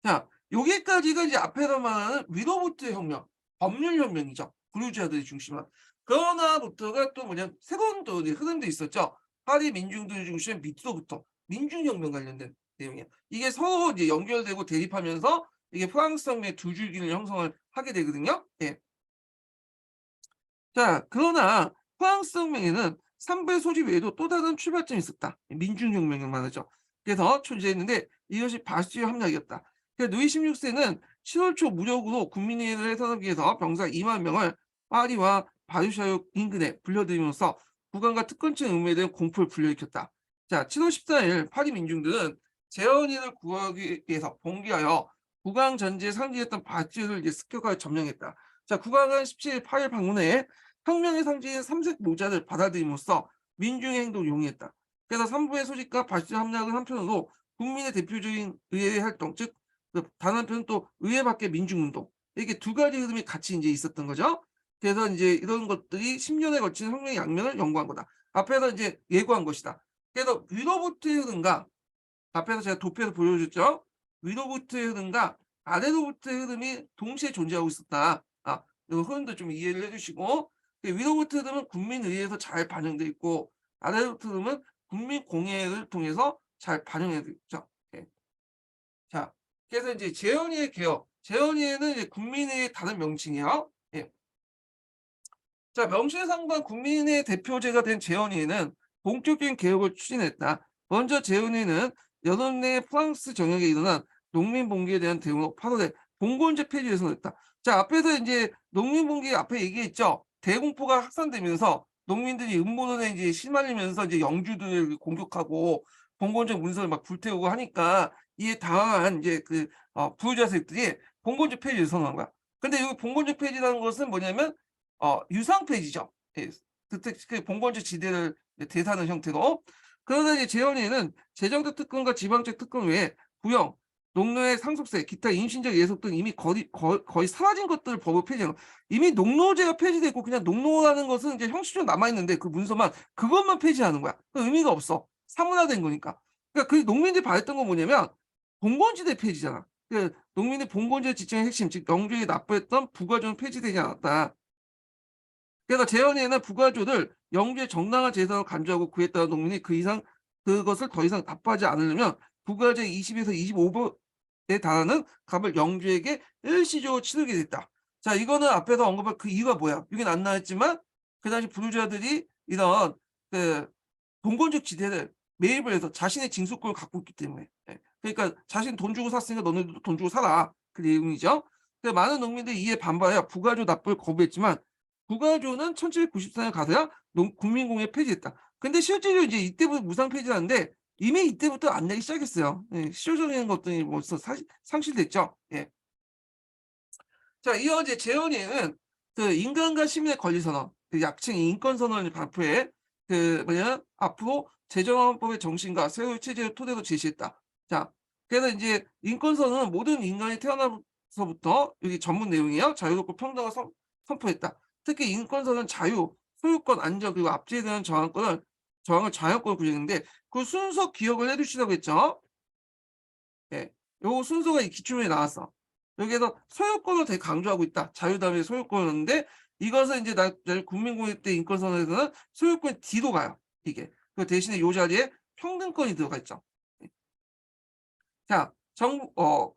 자, 여기까지가 이제 앞에서 말하는 위로부터의 혁명, 법률혁명이죠. 부르주아들이 중심한. 그러나부터가 또 뭐냐, 새로운 또 흐름도 있었죠. 파리 민중들 중심의 밑으로부터 민중혁명 관련된 내용이에요. 이게 서로 이제 연결되고 대립하면서 이게 프랑스 혁명의 두 줄기를 형성을 하게 되거든요. 예. 자, 그러나 프랑스 혁명에는 삼부의 소집 외에도 또 다른 출발점이 있었다. 민중혁명을 말하죠. 그래서 존재했는데 이것이 바스티유 함락이었다. 그래서 루이 16세는 7월 초 무력으로 국민회의를 해산하기 위해서 병사 2만 명을 파리와 바르샤유 인근에 불려들이면서 국왕과 특권층 의무에 대한 공포를 불러일으켰다. 자, 7월 14일 파리 민중들은 재헌의를 구하기 위해서 봉기하여 국왕 전제에 상징했던 바스티유를 이제 습격하여 점령했다. 자, 국왕은 17일 파리 방문해 혁명의 상징인 삼색 모자를 받아들임으로써 민중의 행동을 용이했다. 그래서 삼부의 소집과 바스티유 함락은 한편으로 국민의 대표적인 의회 활동, 즉 다른 한편은 또 의회 밖의 민중운동, 이렇게 두 가지 흐름이 같이 이제 있었던 거죠. 그래서 이제 이런 것들이 10년에 걸친 혁명의 양면을 연구한 거다. 앞에서 이제 예고한 것이다. 그래서 위로부터의 흐름과 앞에서 제가 도표에서 보여줬죠. 위로부터의 흐름과 아래로부터의 흐름이 동시에 존재하고 있었다. 이 흐름도 좀 이해를 해주시고, 위로부터의 흐름은 국민의회에서 잘 반영돼 있고 아래로부터의 흐름은 국민공회를 통해서 잘 반영돼 있죠. 예. 자, 그래서 이제 재헌의회 개혁, 재헌의회는 이제 국민회의의 다른 명칭이에요. 예. 자, 명실상부한 국민의 대표제가 된 재헌의회는 본격적인 개혁을 추진했다. 먼저 재헌의회는 여섯 내 프랑스 전역에 일어난 농민 봉기에 대한 대응으로 8월에 봉건제 폐지를 선언했다. 자, 앞에서 이제 농민 봉기 앞에 얘기했죠. 대공포가 확산되면서 농민들이 음모론에 이제 시말리면서 이제 영주들을 공격하고 봉건제 문서를 막 불태우고 하니까 이에 당한 이제 부르주아 세력들이 봉건제 폐지를 선언한 거야. 근데 여기 봉건제 폐지라는 것은 뭐냐면 유상 폐지죠. 예. 그때 그 봉건제 지대를 대사하는 형태로. 그러나 이제 재헌의회는 재정적 특권과 지방적 특권 외에 부영, 농노의 상속세, 기타 임신적 예속 등 이미 거의 사라진 것들을 법을 폐지하는 거예요. 이미 농노제가 폐지됐고 그냥 농노라는 것은 이제 형식적으로 남아있는데 그 문서만 그것만 폐지하는 거야. 그 의미가 없어. 사문화된 거니까. 그러니까 그 농민들이 바랬던 건 뭐냐면 봉건지대 폐지잖아. 그 농민의 봉건제 지정의 핵심, 즉 영주에게 납부했던 부과조는 폐지되지 않았다. 그래서 재헌의회는 부과조를 영주의 정당한 재산으로 간주하고 그에 따라 농민이 그것을 더 이상 납부하지 않으려면 부과제 20에서 25%에 달하는 값을 영주에게 일시적으로 치르게 됐다. 자, 이거는 앞에서 언급한 그 이유가 뭐야? 여긴 안 나왔지만 그 당시 부르주아들이 이런 봉건적 지대를 매입을 해서 자신의 징수권을 갖고 있기 때문에. 예. 그러니까 자신 돈 주고 샀으니까 너네도 돈 주고 사라. 그 내용이죠. 많은 농민들이 이에 반발하여 부과조 납부를 거부했지만 부과조는 1794년 가서야 국민공회 폐지했다. 근데 실제로 이제 이때부터 무상 폐지하는데 이미 이때부터 안 내기 시작했어요. 예, 실효적인 것들이 벌써 상실됐죠. 예. 자, 이어 이제 재헌의회는 인간과 시민의 권리선언, 약칭 인권선언을 발표해 앞으로 제정헌법의 정신과 새로운 체제를 토대로 제시했다. 자, 그래서 이제 인권선언은 모든 인간이 태어나서부터 여기 전문 내용이에요. 자유롭고 평등을 선포했다. 특히 인권선언은 자유, 소유권, 안전 그리고 압제에 대한 저항을 자유권을 구정했는데 그 순서 기억을 해두시라고 했죠. 예. 요 순서가 이 기출문에 나왔어. 여기에서 소유권을 되게 강조하고 있다. 자유다음에 소유권인데 이것은 인제 나중에 국민공여 때 인권선언에서는 소유권이 뒤로 가요, 이게. 그 대신에 요 자리에 평등권이 들어가 있죠. 예. 자,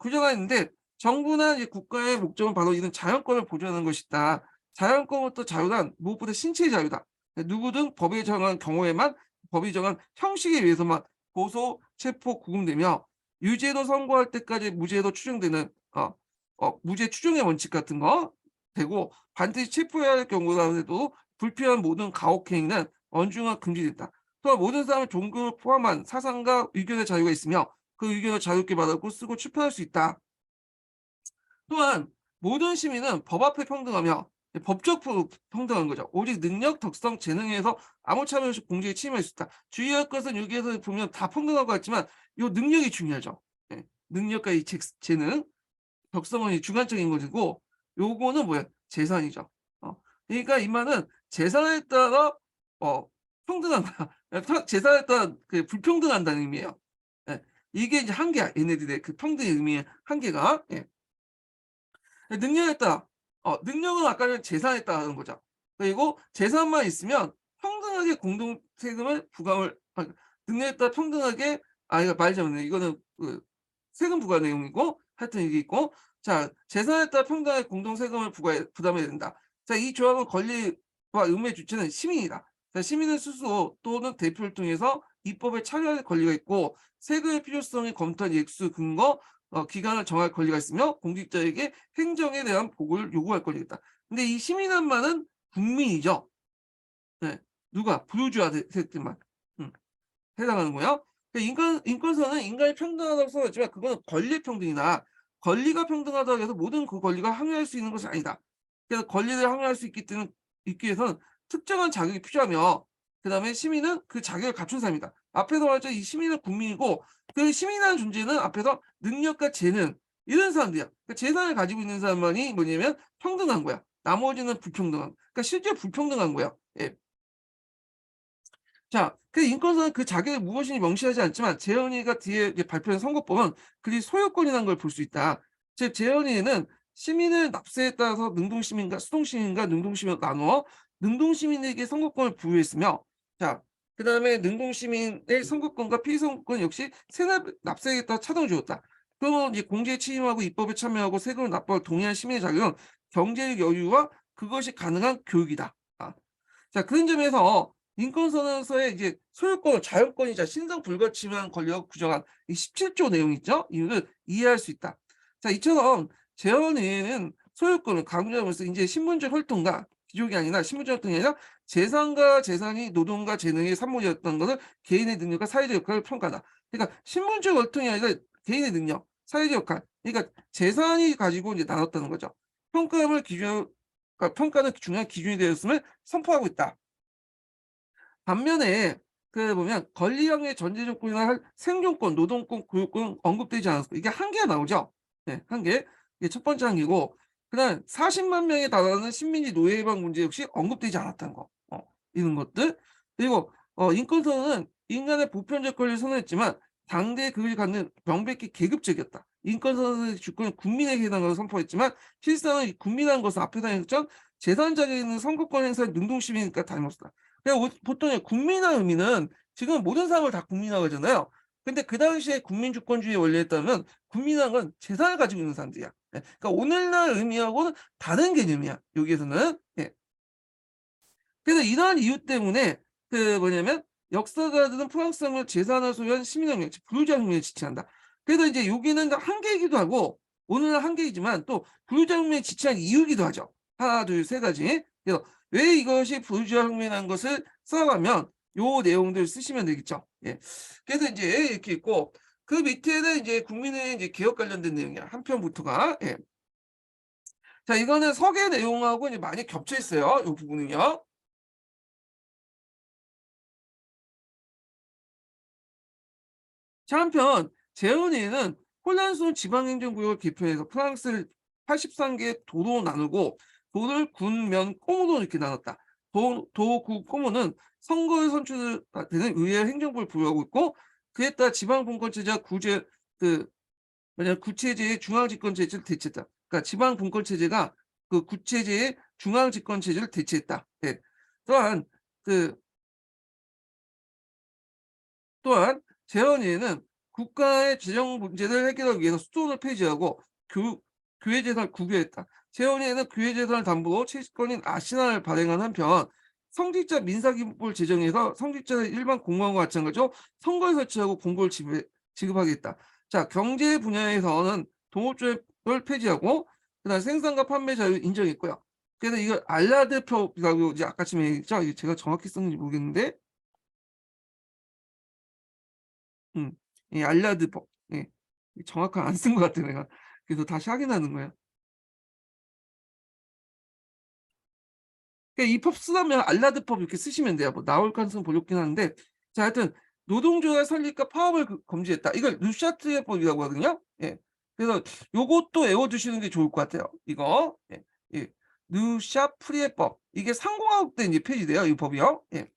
규정가 있는데 정부나 이제 국가의 목적은 바로 이런 자연권을 보존하는 것이다. 자연권부터 자유란 무엇보다 신체의 자유다. 예, 누구든 법에 정한 경우에만 법이 정한 형식에 의해서만 고소, 체포, 구금되며 유죄로 선고할 때까지 무죄로 추정되는 무죄 추정의 원칙 같은 거 되고 반드시 체포해야 할 경우라도 불필요한 모든 가혹행위는 엄중하게 금지된다. 또한 모든 사람의 종교를 포함한 사상과 의견의 자유가 있으며 그 의견을 자유롭게 말하고 쓰고 출판할 수 있다. 또한 모든 시민은 법 앞에 평등하며 법적 평등한 거죠. 오직 능력, 덕성, 재능에 의해서 아무 차별 없이 공정에 침해할 수 있다. 주의할 것은 여기에서 보면 다 평등한 것 같지만 요 능력이 중요하죠. 예. 능력과 이 재능, 덕성은 이 주관적인 것이고 요거는 뭐야? 재산이죠. 그러니까 이 말은 재산에 따라 어 평등하다. 재산에 따라 그 불평등한다는 의미예요. 예. 이게 이제 한계야. 얘네들의 그 평등의 의미의 한계가. 예. 능력에 따라 능력은 아까 전 재산에 따르는 거죠. 그리고 재산만 있으면 평등하게 공동 세금을 부과를 능력에 따라 평등하게 이거 말이 잘못했네. 이거는 그 세금 부과 내용이고 하여튼 이게 있고 자 재산에 따라 평등하게 공동 세금을 부담해야 된다. 자 이 조항은 권리와 의무의 주체는 시민이다. 자 시민은 스스로 또는 대표를 통해서 입법에 참여할 권리가 있고 세금의 필요성이 검토한 액수, 근거, 기간을 정할 권리가 있으며 공직자에게 행정에 대한 보고를 요구할 권리가 있다. 근데 이 시민한 말은 국민이죠. 네. 누가? 부르주아 세력들만 해당하는거예요. 인권선은 인간이 평등하다고 써 있지만 그거는 권리 평등이다. 권리가 평등하다고 해서 모든 그 권리가 항의할 수 있는 것이 아니다. 그래서 권리를 항의할 수 있기 위해서는 특정한 자격이 필요하며 그다음에 시민은 그 자격을 갖춘 사람이다. 앞에서 말했죠. 이 시민은 국민이고 그 시민이라는 존재는 앞에서 능력과 재능 이런 사람들이야. 그러니까 재산을 가지고 있는 사람만이 뭐냐면 평등한 거야. 나머지는 불평등한. 그러니까 실제 불평등한 거야. 예. 자, 그 인권선은 그 자격이 무엇인지 명시하지 않지만 재헌이가 뒤에 이제 발표한 선거법은 그리 소유권이라는 걸 볼 수 있다. 즉 재헌이는 시민을 납세에 따라서 능동시민과 수동시민과 능동시민으로 나누어 능동시민에게 선거권을 부여했으며 자 그다음에 능동시민의 선거권과 피선거권 역시 세납 납세에 따라 차등을 주었다. 그러면 이제 공제에 취임하고 입법에 참여하고 세금을 납부할 동의한 시민의 자격은 경제적 여유와 그것이 가능한 교육이다. 자 그런 점에서 인권선언서의 이제 소유권, 자율권이자 신상 불가침한 권리가 규정한 이 17조 내용 있죠? 이유를 이해할 수 있다. 자 이처럼 재헌에는 소유권을 강조하면서 이제 신분적 혈통과 귀족이 아니라 신분적 혈통이 아니라 재산과 재산이 노동과 재능의 산물이었던 것을 개인의 능력과 사회적 역할을 평가한다. 그러니까 신분적 혈통이 아니라 개인의 능력, 사회적 역할. 그러니까 재산이 가지고 이제 나눴다는 거죠. 평가함을 기준 그러니까 평가는 중요한 기준이 되었음을 선포하고 있다. 반면에 그 보면 권리형의 전제 조건이나 생존권, 노동권, 교육권 언급되지 않았어. 이게 한계가 나오죠. 네, 한계. 이게 첫 번째 한계고, 그다음 40만 명에 달하는 식민지 노예 해방 문제 역시 언급되지 않았다는 거. 이런 것들. 그리고 인권선언은 인간의 보편적 권리를 선언했지만 당대에 그것이 갖는 명백히 계급적이었다. 인권선언의 주권은 국민에게 해당하고 선포했지만 실상은 국민이라는 것은 앞에서 했던 제3자에게 있는 선거권 행사의 능동시민이니까 다름없다. 보통 국민이라는 의미는 지금 모든 사람을 다 국민이라고 하잖아요. 근데 그 당시에 국민주권주의 원리에 따르면 국민이라는 건 재산을 가지고 있는 사람들이야. 예. 그러니까 오늘날 의미하고는 다른 개념이야. 여기에서는. 예. 그래서 이러한 이유 때문에 그 뭐냐면 역사가들은 프랑스革命을 재산을 소유한 시민혁명, 즉 부르주아 혁명을 지칭한다. 그래서 이제 여기는 한계이기도 하고 오늘날 한계이지만 또 부르주아 혁명을 지칭한 이유이기도 하죠. 하나, 둘, 세 가지. 그래서 왜 이것이 부르주아 혁명이라는 것을 써가면 요 내용들 쓰시면 되겠죠. 예. 그래서 이제 이렇게 있고 그 밑에는 이제 국민의 이제 개혁 관련된 내용이야. 한 편부터가. 예. 자, 이거는 서계 내용하고 이제 많이 겹쳐 있어요. 이 부분은요. 자, 한편 재헌이는 혼란스러운 지방행정구역을 개편해서 프랑스를 83개 도로 나누고 도를 군, 면, 꼬무로 이렇게 나눴다. 도, 구, 꼬무는 선거에 선출되는 의회 행정부를 부여하고 있고 그에 따라 지방분권제자 구제 그 왜냐하면 구체제의 중앙집권체제를 대체했다. 그러니까 지방분권체제가 그 구체제의 중앙집권체제를 대체했다. 예. 또한 그 또한 재헌위에는 국가의 재정 문제를 해결하기 위해서 수도원을 폐지하고 교회 재산을 국유했다. 재헌위에는 교회 재산을 담보로 채권인 아신화를 발행한 한편 성직자 민사기부를 제정해서 성직자는 일반 공무원과 마찬가지로 선거에 설치하고 공고를 지급하겠다. 자, 경제 분야에서는 동업조합을 폐지하고 그다음 생산과 판매 자유 인정했고요. 그래서 이걸 알라드표라고 이제 아까쯤에 얘기했죠. 이게 제가 정확히 썼는지 모르겠는데 음. 이 알라드법. 예. 정확하게 안 쓴 것 같아 내가. 그래서 다시 확인하는 거야. 그러니까 이 법 쓰려면 알라드법 이렇게 쓰시면 돼요. 뭐 나올 가능성은 어렵긴 한데 자 하여튼 노동조합 설립과 파업을 금지했다. 이걸 루샤트의 법이라고 하거든요. 예. 그래서 요것도 외워 두시는 게 좋을 것 같아요. 이거. 예. 예. 르샤프리에법. 이게 상공화국 때 인제 폐지돼요, 이 법이요. 예.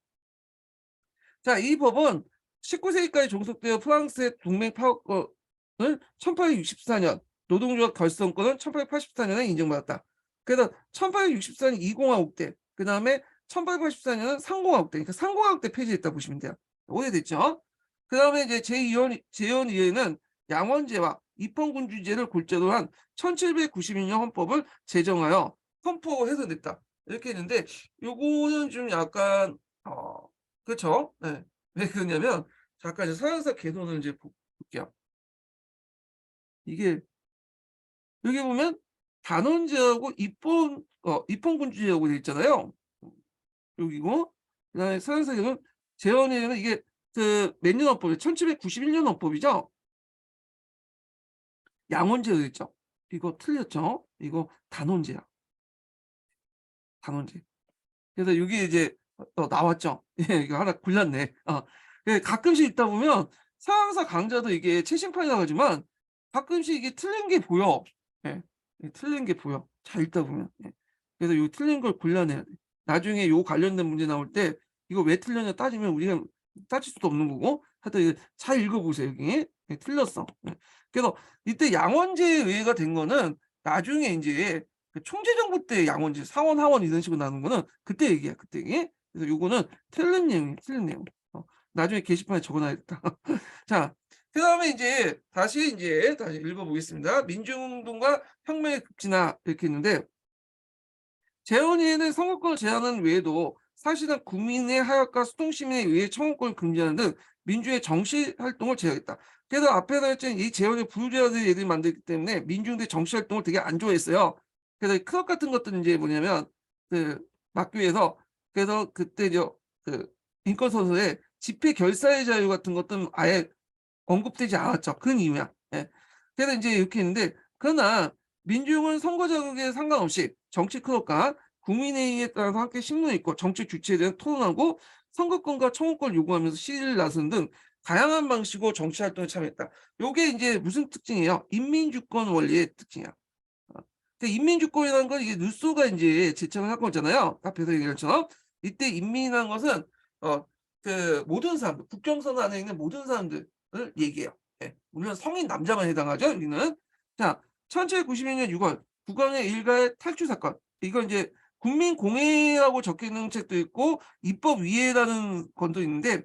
자, 이 법은 19 세기까지 종속되어 프랑스의 동맹 파업권을 1864년 노동조합 결성권은 1884 년에 인정받았다. 그래서 1864년 이공화국 때 그다음에 1884 년은 상공화국 때 그러니까 상공화국 때 폐지했다 보시면 돼요. 오래됐죠. 그다음에 이제 제헌위에는 양원제와 입헌군주제를 골자로 한 1792년 헌법을 제정하여 선포 해서냈다. 이렇게 했는데 요거는 좀 약간 그쵸. 네. 왜 그러냐면 잠깐 이제 서양사 개론을 이제 볼게요. 이게 여기 보면 단원제하고 입헌군주제하고 돼 있잖아요. 여기고 그다음에 서양사 개론 제헌에는 이게 그 몇 년 헌법이에요? 1791년 헌법이죠. 양원제 돼 있죠. 이거 틀렸죠? 이거 단원제야. 단원제. 그래서 여기 이제 나왔죠. 예 이거 하나 골랐네. 예 가끔씩 읽다 보면 서양사 강좌도 이게 최신판이라고 하지만 가끔씩 이게 틀린 게 보여. 예. 예 틀린 게 보여. 잘 읽다 보면. 예. 그래서 요 틀린 걸 골라내야 돼. 나중에 요 관련된 문제 나올 때 이거 왜 틀렸냐 따지면 우리가 따질 수도 없는 거고 하여튼 이거 잘 읽어 보세요 여기. 예 틀렸어. 예. 그래서 이때 양원제에 의해가 된 거는 나중에 인제 그 총재정부 때 양원제 상원, 하원 이런 식으로 나눈 거는 그때 얘기야, 그때 얘기. 그래서 요거는 틀린 내용이에요, 틀린 내용. 나중에 게시판에 적어 놔야겠다. 자, 그다음에 인제 다시 읽어 보겠습니다. 민주운동과 혁명의 급진화 이렇게 했는데 재헌위에는 선거권을 제한하는 외에도 사실상 국민의 하역과 수동시민에 의해 청원권을 금지하는 등 민주의 정치 활동을 제한했다. 그래서 앞에서 했지만 이 재헌의 부유자들 예를 만들기 때문에 민중들의 정치 활동을 되게 안 좋아했어요. 그래서 클럽 같은 것들은 이제 뭐냐면 그 막교에서 그래서 그때 그 인권 소설에 집회 결사의 자유 같은 것들은 아예 언급되지 않았죠. 그런 이유야. 예. 그래서 인제 이렇게 했는데 그러나 민중은 선거 자격에 상관없이 정치 클럽과 국민회의에 따라서 함께 신문을 읽고 정책 주체에 대한 토론하고 선거권과 청원권을 요구하면서 시위를 나서는 등 다양한 방식으로 정치 활동에 참여했다. 요게 인제 무슨 특징이에요? 인민주권 원리의 특징이야. 어. 그 인민주권이라는 건 이게 루소가 인제 제창을 한 거잖아요. 앞에서 얘기한 것처럼. 이때 인민이라는 것은 어 모든 사람들, 국경선 안에 있는 모든 사람들을 얘기해요. 예. 물론 성인 남자만 해당하죠, 여기는. 자, 1792년 6월 국왕의 일가의 탈주 사건. 이거 인제 국민공회라고 적혀 있는 책도 있고 입법위회라는 건도 있는데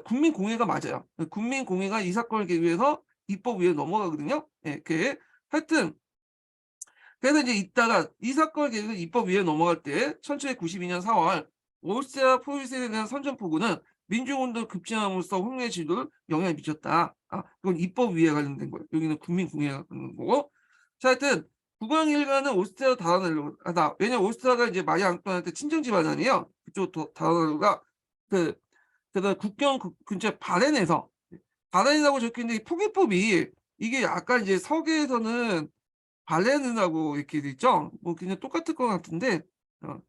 국민공회가 맞아요. 그 국민공회가 이 사건을 계기로 입법위에 넘어가거든요. 예. 그게 하여튼 그래서 이제 있다가 이 사건을 계기로 입법위에 넘어갈 때 1792년 4월 오스트리아 포위세에 대한 선전포고는 민중운동 급진함으로써 홍련의 지도를 영향을 미쳤다. 이건 입법위에 관련된 거예요. 여기는 국민공회가 관련된 거고. 자 하여튼 국왕 일가는 오스트리아로 달아나려고 하다. 왜냐면 오스트리아가 이제 마리 앙뚜아네트 친정 집안 아니에요. 그쪽으로 달아나려다가 그 그다음 국경 근처 바렌이라고 적혀 있는데 이 표기법이 이게 약간 이제 서계에서는 발레는하고 이렇게 돼 있죠? 뭐 그냥 똑같을 것 같은데 어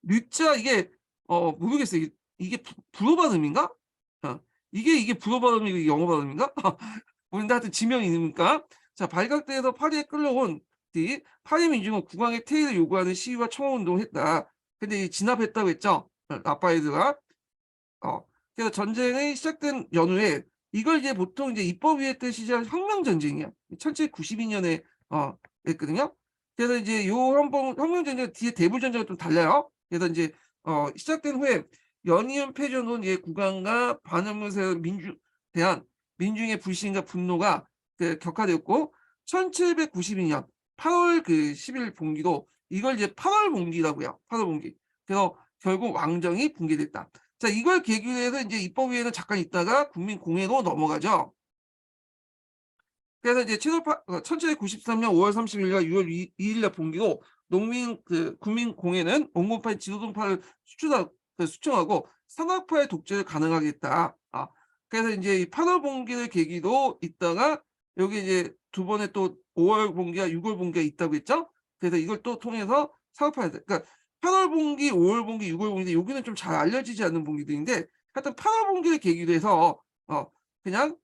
류자 이게 모르겠어요. 이게 불어 발음인가? 이게 불어 발음이고 이게 영어 발음인가? 모르겠는데 하여튼 지명이니까. 자 발각돼서 파리에 끌려온 뒤 파리 민중은 국왕의 퇴위를 요구하는 시위와 청원 운동을 했다. 근데 이 진압했다고 했죠? 라파에드가. 어 그래서 전쟁이 시작된 연후에 이걸 이제 보통 이제 입법위의 뜻이 혁명전쟁이야. 1792년에 했거든요. 그래서 이제 요 혁명전쟁 뒤에 대불전쟁은 좀 달라요. 그래서 이제 시작된 후에 연이은 패전은 국왕과 반영문세 대한 민중의 불신과 분노가 격화되었고 1792년 8월 10일 봉기도 이걸 이제 8월 봉기라고요. 8월 봉기. 그래서 결국 왕정이 붕괴됐다. 자, 이걸 계기로 해서 이제 입법위에는 잠깐 있다가 국민공회로 넘어가죠. 그래서 이제 1793년 5월 30일과 6월 2일날 봉기로 국민공회는 온건파의 지도동파를 수청하고 산악파의 독재를 가능하겠다. 그래서 이제 이 8월 봉기를 계기로 있다가 여기 이제 두 번에 또 5월 봉기와 6월 봉기가 있다고 했죠. 그래서 이걸 또 통해서 산악파에 그러니까 8월 봉기, 5월 봉기, 6월 봉기 여기는 좀 잘 알려지지 않는 봉기들인데 하여튼 8월 봉기를 계기로 해서 그냥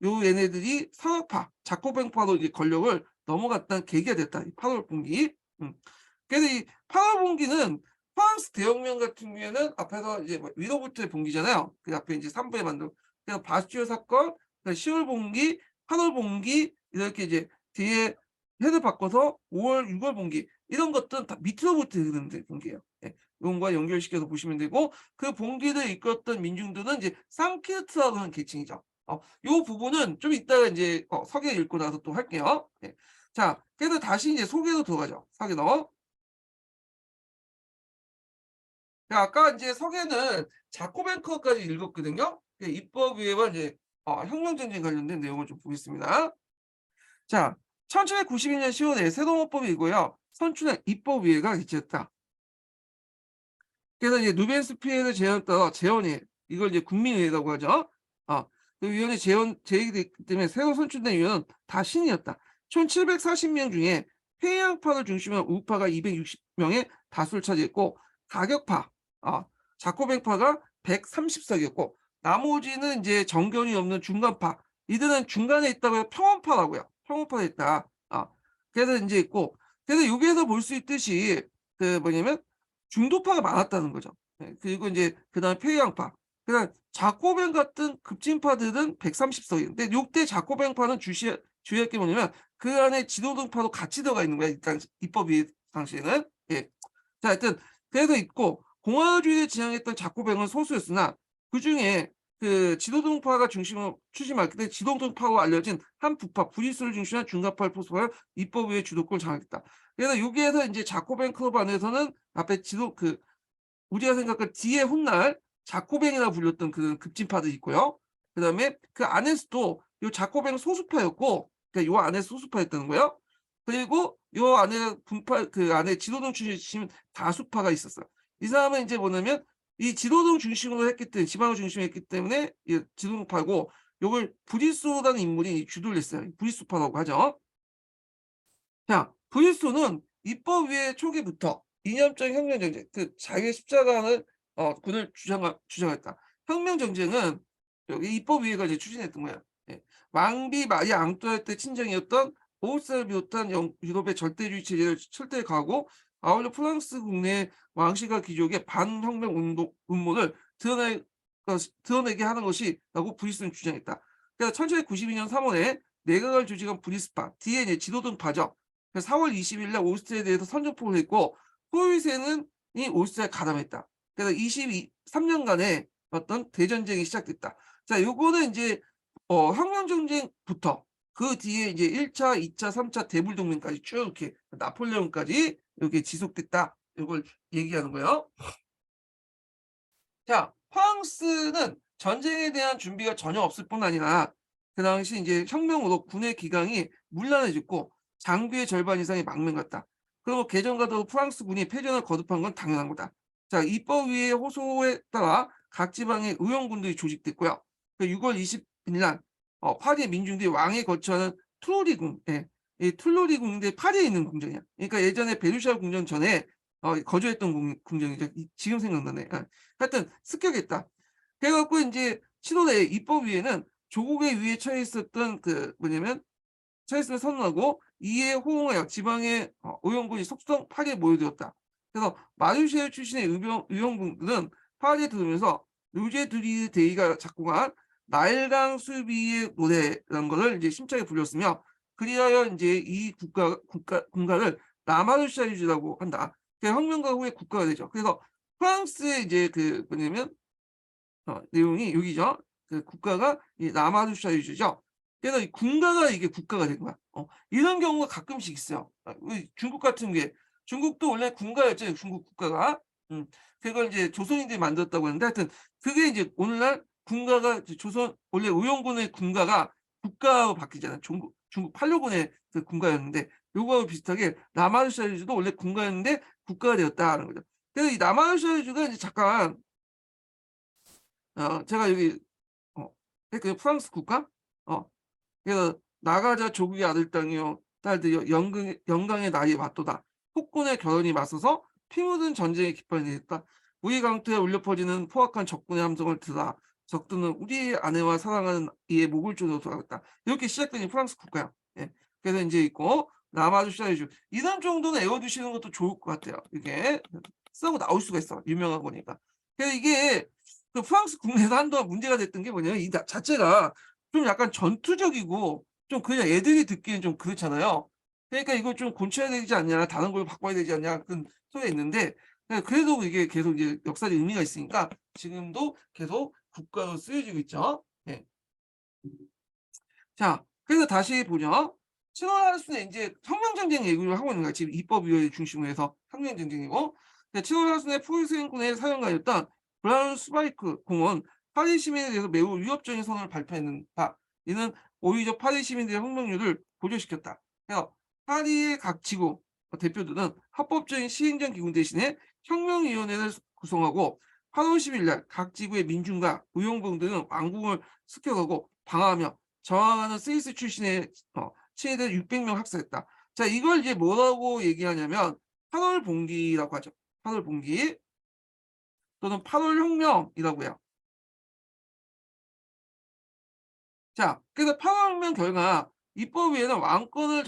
요 얘네들이 산악파, 자코뱅파로 이제 권력을 넘어갔다는 계기가 됐다. 이 8월 봉기. 그래서 이 8월 봉기는 프랑스 대혁명 같은 경우에는 앞에서 이제 위로부터의 봉기잖아요. 그 앞에 이제 3부에 만든. 그래서 바스티올 사건, 10월 봉기, 8월 봉기 이렇게 이제 뒤에 해를 바꿔서 5월, 6월 봉기 이런 것들은 다 밑으로부터 흐르는 봉기예요. 예, 이런과 연결시켜서 보시면 되고 그 봉기를 이끌었던 민중들은 이제 상키르트라고 하는 계층이죠. 요 부분은 좀 이따가 이제 서계 읽고 나서 또 할게요. 예. 자, 그래서 다시 이제 소개로 들어가죠. 서계로. 아까 이제 서계는 자코뱅크까지 읽었거든요. 입법위에와 이제 혁명전쟁 관련된 내용을 좀 보겠습니다. 자, 1792년 10월에 세동헌법이고요. 선출한 입법위회가 개최했다. 그래서 이제 누벤스피에르 제안 따라 재원이 이걸 이제 국민의회라고 하죠. 그 위원회 제의가 됐기 때문에 새로 선출된 위원은 다 신이었다. 총 740명 중에 회양파를 중심으로 우파가 260명의 다수를 차지했고 가격파, 자코뱅파가 130석이었고 나머지는 이제 정견이 없는 중간파, 이들은 중간에 있다고 해서 평원파라고요. 평원파에 있다. 그래서 이제 있고 그래서 여기에서 볼 수 있듯이 뭐냐면 중도파가 많았다는 거죠. 예, 그리고 이제 그다음에 페이양파. 그다음 자코뱅 같은 급진파들은 130석이에요. 근데 요때 자코뱅파는 주의할 게 뭐냐면 그 안에 지도등파도 같이 들어가 있는 거야. 일단 입법위 당시에는. 예. 자, 하여튼 그래서 있고 공화주의를 지향했던 자코뱅은 소수였으나 그중에 지도등파가 중심으로 추심했기 때문에 지도등파로 알려진 한 부파 브리스를 중심한 중간파를 포섭하여 입법위의 주도권을 장악했다. 그래서 여기에서 이제 자코뱅 클럽 안에서는 앞에 우리가 생각할 뒤에 훗날 자코뱅이라고 불렸던 그 급진파들이 있고요. 그다음에 그 안에서도 요 자코뱅 소수파였고, 그러니까 요 안에 소수파였다는 거예요. 그리고 요 안에 그 안에 지도동 중심 다수파가 있었어요. 이 사람은 이제 뭐냐면 이 지도동 중심으로 했기 때문에 지방을 중심으로 했기 때문에 이 지도동파고 요걸 브리소라는 인물이 주도를 했어요. 브리소파라고 하죠. 자, 브리소는 입법위의 초기부터 이념적 혁명정쟁, 자유의 십자가를 군을 주장했다. 혁명정쟁은 여기 입법위회가 이제 추진했던 거예요. 예. 왕비 마리 앙뚜아네트 친정이었던 보우스를 비롯한 유럽의 절대주의 체제를 철저히 가하고 아울러 프랑스 국내 왕실과 귀족의 반혁명 음모를 드러내게 하는 것이라고 브리스는 주장했다. 그래서 1792년 3월에 내각을 조직한 브리스파, 뒤에 이제 지도등파죠. 4월 20일 날 오스트리아에 대해서 선전포고를 했고 포위세는 이 오스트리아에 가담했다. 그래서 23년간의 어떤 대전쟁이 시작됐다. 자, 요거는 이제 혁명전쟁부터 그 뒤에 이제 1차, 2차, 3차 대불동맹까지 쭉 이렇게 나폴레옹까지 이렇게 지속됐다. 이걸 얘기하는 거예요. 자, 프랑스는 전쟁에 대한 준비가 전혀 없을 뿐 아니라 그 당시 이제 혁명으로 군의 기강이 문란해졌고 장비의 절반 이상이 망명갔다. 그리고 개정과도 프랑스 군이 패전을 거듭한 건 당연한 거다. 자, 입법위의 호소에 따라 각 지방의 의원군들이 조직됐고요. 6월 20일 날 파리의 민중들이 왕에 거처하는 투르리궁, 예, 이 툴루리궁인데 파리에 있는 궁전이야. 그러니까 예전에 베르샤 궁전 전에 거주했던 궁전이죠. 지금 생각나네. 하여튼 습격했다. 그래갖고 이제 7월에 입법위에는 조국의 위에 처해 있었던 처했음을 선언하고 이에 호응하여 지방의 의원군이 속성 파리에 모여들었다. 그래서 마르쉐 출신의 의원군들은 파리에 들어오면서 루제 드리 데이가 작곡한 나일강 수비의 노래라는 거를 이제 심차게 불렸으며 그리하여 이제 이 군가를 라마르샤유지라고 한다. 그 혁명과 후에 국가가 되죠. 그래서 프랑스의 이제 그 뭐냐면 내용이 여기죠. 그 국가가 이 라마르샤유지죠. 그래서 이 군가가 이게 국가가 된 거야. 이런 경우가 가끔씩 있어요. 우리 중국 같은 게 중국도 원래 군가였잖아요. 중국 국가가. 그걸 이제 조선인들이 만들었다고 하는데 하여튼 그게 이제 오늘날 군가가 이제 조선 원래 의용군의 군가가 국가로 바뀌잖아요. 중국 팔려군의 그 군가였는데 요거하고 비슷하게 라마르샤유지도 원래 군가였는데 국가가 되었다는 거죠. 그래서 이 라마르샤유지가 이제 잠깐 제가 여기 그 프랑스 국가? 그래서 나가자 조국의 아들 땅이요 딸들이여 영광의 날이 왔도다. 폭군의 결혼이 맞서서 피 묻은 전쟁의 깃발이 되었다. 우리 강토에 울려 퍼지는 포악한 적군의 함성을 들으라. 적들은 우리의 아내와 사랑하는 이의 목을 조져 돌아갔다. 이렇게 시작되는 프랑스 국가야. 예. 그래서 이제 있고 라마르샤유주 이런 정도는 외워두시는 것도 좋을 것 같아요. 이게 쓰고 나올 수가 있어. 유명한 거니까. 그래서 이게 그 프랑스 국내에서 한동안 문제가 됐던 게 뭐냐면 이 자체가 좀 약간 전투적이고 좀 그냥 애들이 듣기엔 좀 그렇잖아요. 그러니까 이걸 좀 고쳐야 되지 않냐, 다른 걸로 바꿔야 되지 않냐 그런 소리가 있는데 그래도 이게 계속 이제 역사적 의미가 있으니까 지금도 계속 국가로 쓰여지고 있죠. 예. 자, 그래서 다시 보죠. 7월 하순에 이제 혁명전쟁 얘기를 하고 있는 거야. 지금 입법위원회 중심으로 해서 혁명전쟁이고 7월 하순에 프로이센군의 사령관이었던 브라운스바이크 공은 파리 시민에 대해서 매우 위협적인 선언을 발표했는 바 이는 오히려 파리 시민들의 혁명률을 고조시켰다. 그래서 파리의 각 지구 대표들은 합법적인 시행정 기구 대신에 혁명위원회를 구성하고 8월 10일 날 각 지구의 민중과 의용병들은 왕궁을 습격하고 방어하며 저항하는 스위스 출신의 친위대 600명 학살했다. 자, 이걸 이제 뭐라고 얘기하냐면 8월 봉기라고 하죠. 8월 봉기 또는 8월 혁명이라고 해요. 자, 그래서 8월 혁명 결과 입법위에는 왕권을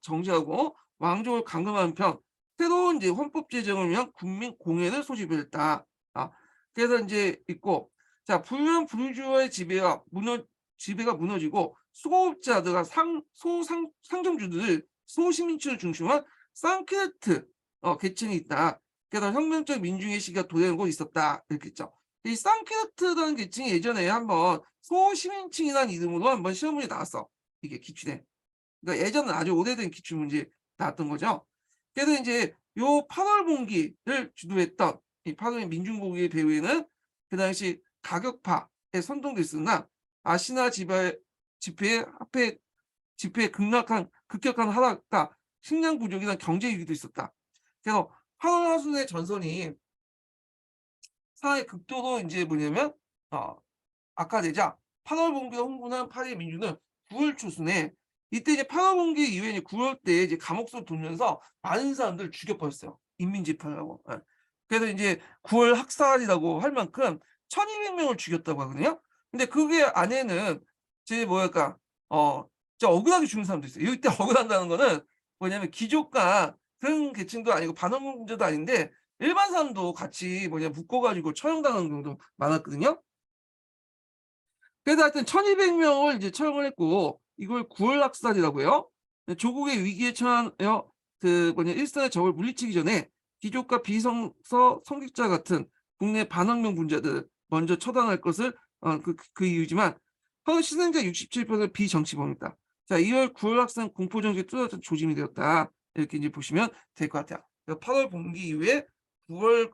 정지하고 왕족을 감금하는 편 새로운 이제 헌법 제정을 위한 국민 공회를 소집했다. 그래서 이제 있고 자 불륜 부르주아의 지배가 무너지고 수고업자들과 상점주들을 소시민층을 중심한 상크레트 계층이 있다. 그래서 혁명적 민중의 시기가 도래하고 있었다. 이렇게 있죠. 이 상크레트라는 계층이 예전에 한번 소시민층이라는 이름으로 한번 시험 문제 나왔어. 이게 기출에. 그러니까 예전은 아주 오래된 기출 문제 나왔던 거죠. 그래서 이제 요 8월 봉기를 주도했던 이 8월 민중봉기의 배후에는 그 당시 가격파에 선동됐으나 아시나 집회의 급격한 하락과 식량 부족이나 경제 위기도 있었다. 그래서 8월 하순의 전선이 상당히 극도로 이제 뭐냐면 악화되자 8월 봉기가 흥분한 파리 민주는 9월 초순에 이때 이제 8월 봉기 이후에 이제 9월 때 이제 감옥으로 돌면서 많은 사람들 죽여버렸어요. 인민재판하고. 예. 그래서 이제 9월 학살이라고 할 만큼 1200명을 죽였다고 하거든요. 근데 그게 안에는 제 뭐랄까 진짜 억울하게 죽는 사람도 있어요. 이때 억울한다는 거는 뭐냐면 귀족과 그런 계층도 아니고 반원문제도 아닌데 일반 사람도 같이 묶어가지고 처형당하는 경우도 많았거든요. 그래서 하여튼 1200명을 이제 처형을 했고 이걸 9월 학살이라고 해요. 조국의 위기에 처하여 일선의 적을 물리치기 전에 귀족과 비성서 성직자 같은 국내 반환경 분자들을 먼저 처단할 것을 그 이유지만 희생자 67%는 비정치범이다. 자, 2월 9월 학살 공포정치에 뚜렷한 조짐이 되었다. 이렇게 이제 보시면 될 것 같아요. 8월 봉기 이후에 9월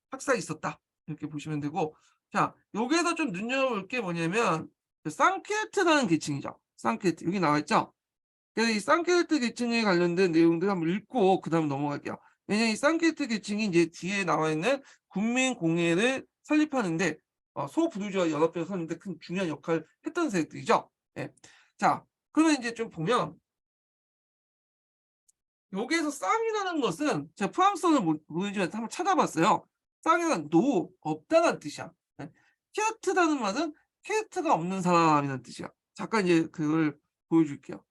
학살이 있었다. 이렇게 보시면 되고 자, 여기에서 좀 눈여겨볼 게 뭐냐면 상케르트라는 계층이죠. 상케르트 여기 나와 있죠. 그래서 이 상케르트 계층에 관련된 내용들 한번 읽고 그다음 넘어갈게요. 왜냐면 이 상케르트 계층이 이제 뒤에 나와 있는 국민공회를 설립하는데 소부르주아 연합회가 설립하는데 큰 중요한 역할을 했던 세력들이죠. 예. 자, 그러면 이제 좀 보면 여기에서 쌍이라는 것은 제가 프랑스어는 모르지만 한번 찾아봤어요. 쌍이란 없다는 뜻이야. 네. 케르트라는 말은 케르트가 없는 사람이라는 뜻이야. 잠깐 이제 그걸 보여줄게요.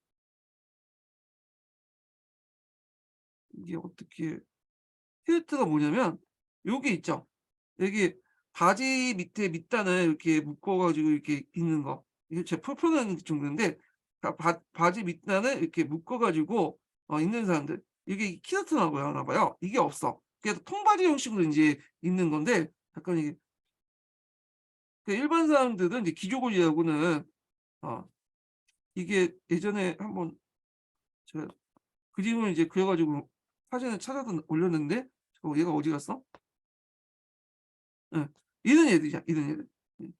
이게 어떻게 케르트가 뭐냐면 여기 있죠. 여기 바지 밑에 밑단을 이렇게 묶어 가지고 이렇게 입는 거. 이게 제가 표현하는 정도인데 바지 밑단을 이렇게 묶어 가지고 입는 사람들. 이게 키더트나 보나 봐요. 이게 없어. 그래서 통바지 형식으로 인제 입는 건데 약간 이게 그 일반 사람들은 이제 기조골이라고는 어 이게 예전에 한번 제가 그림을 이제 그려 가지고 사진을 찾아서 올렸는데 얘가 어디 갔어? 예. 이런 애들이야, 이런 애들. 음.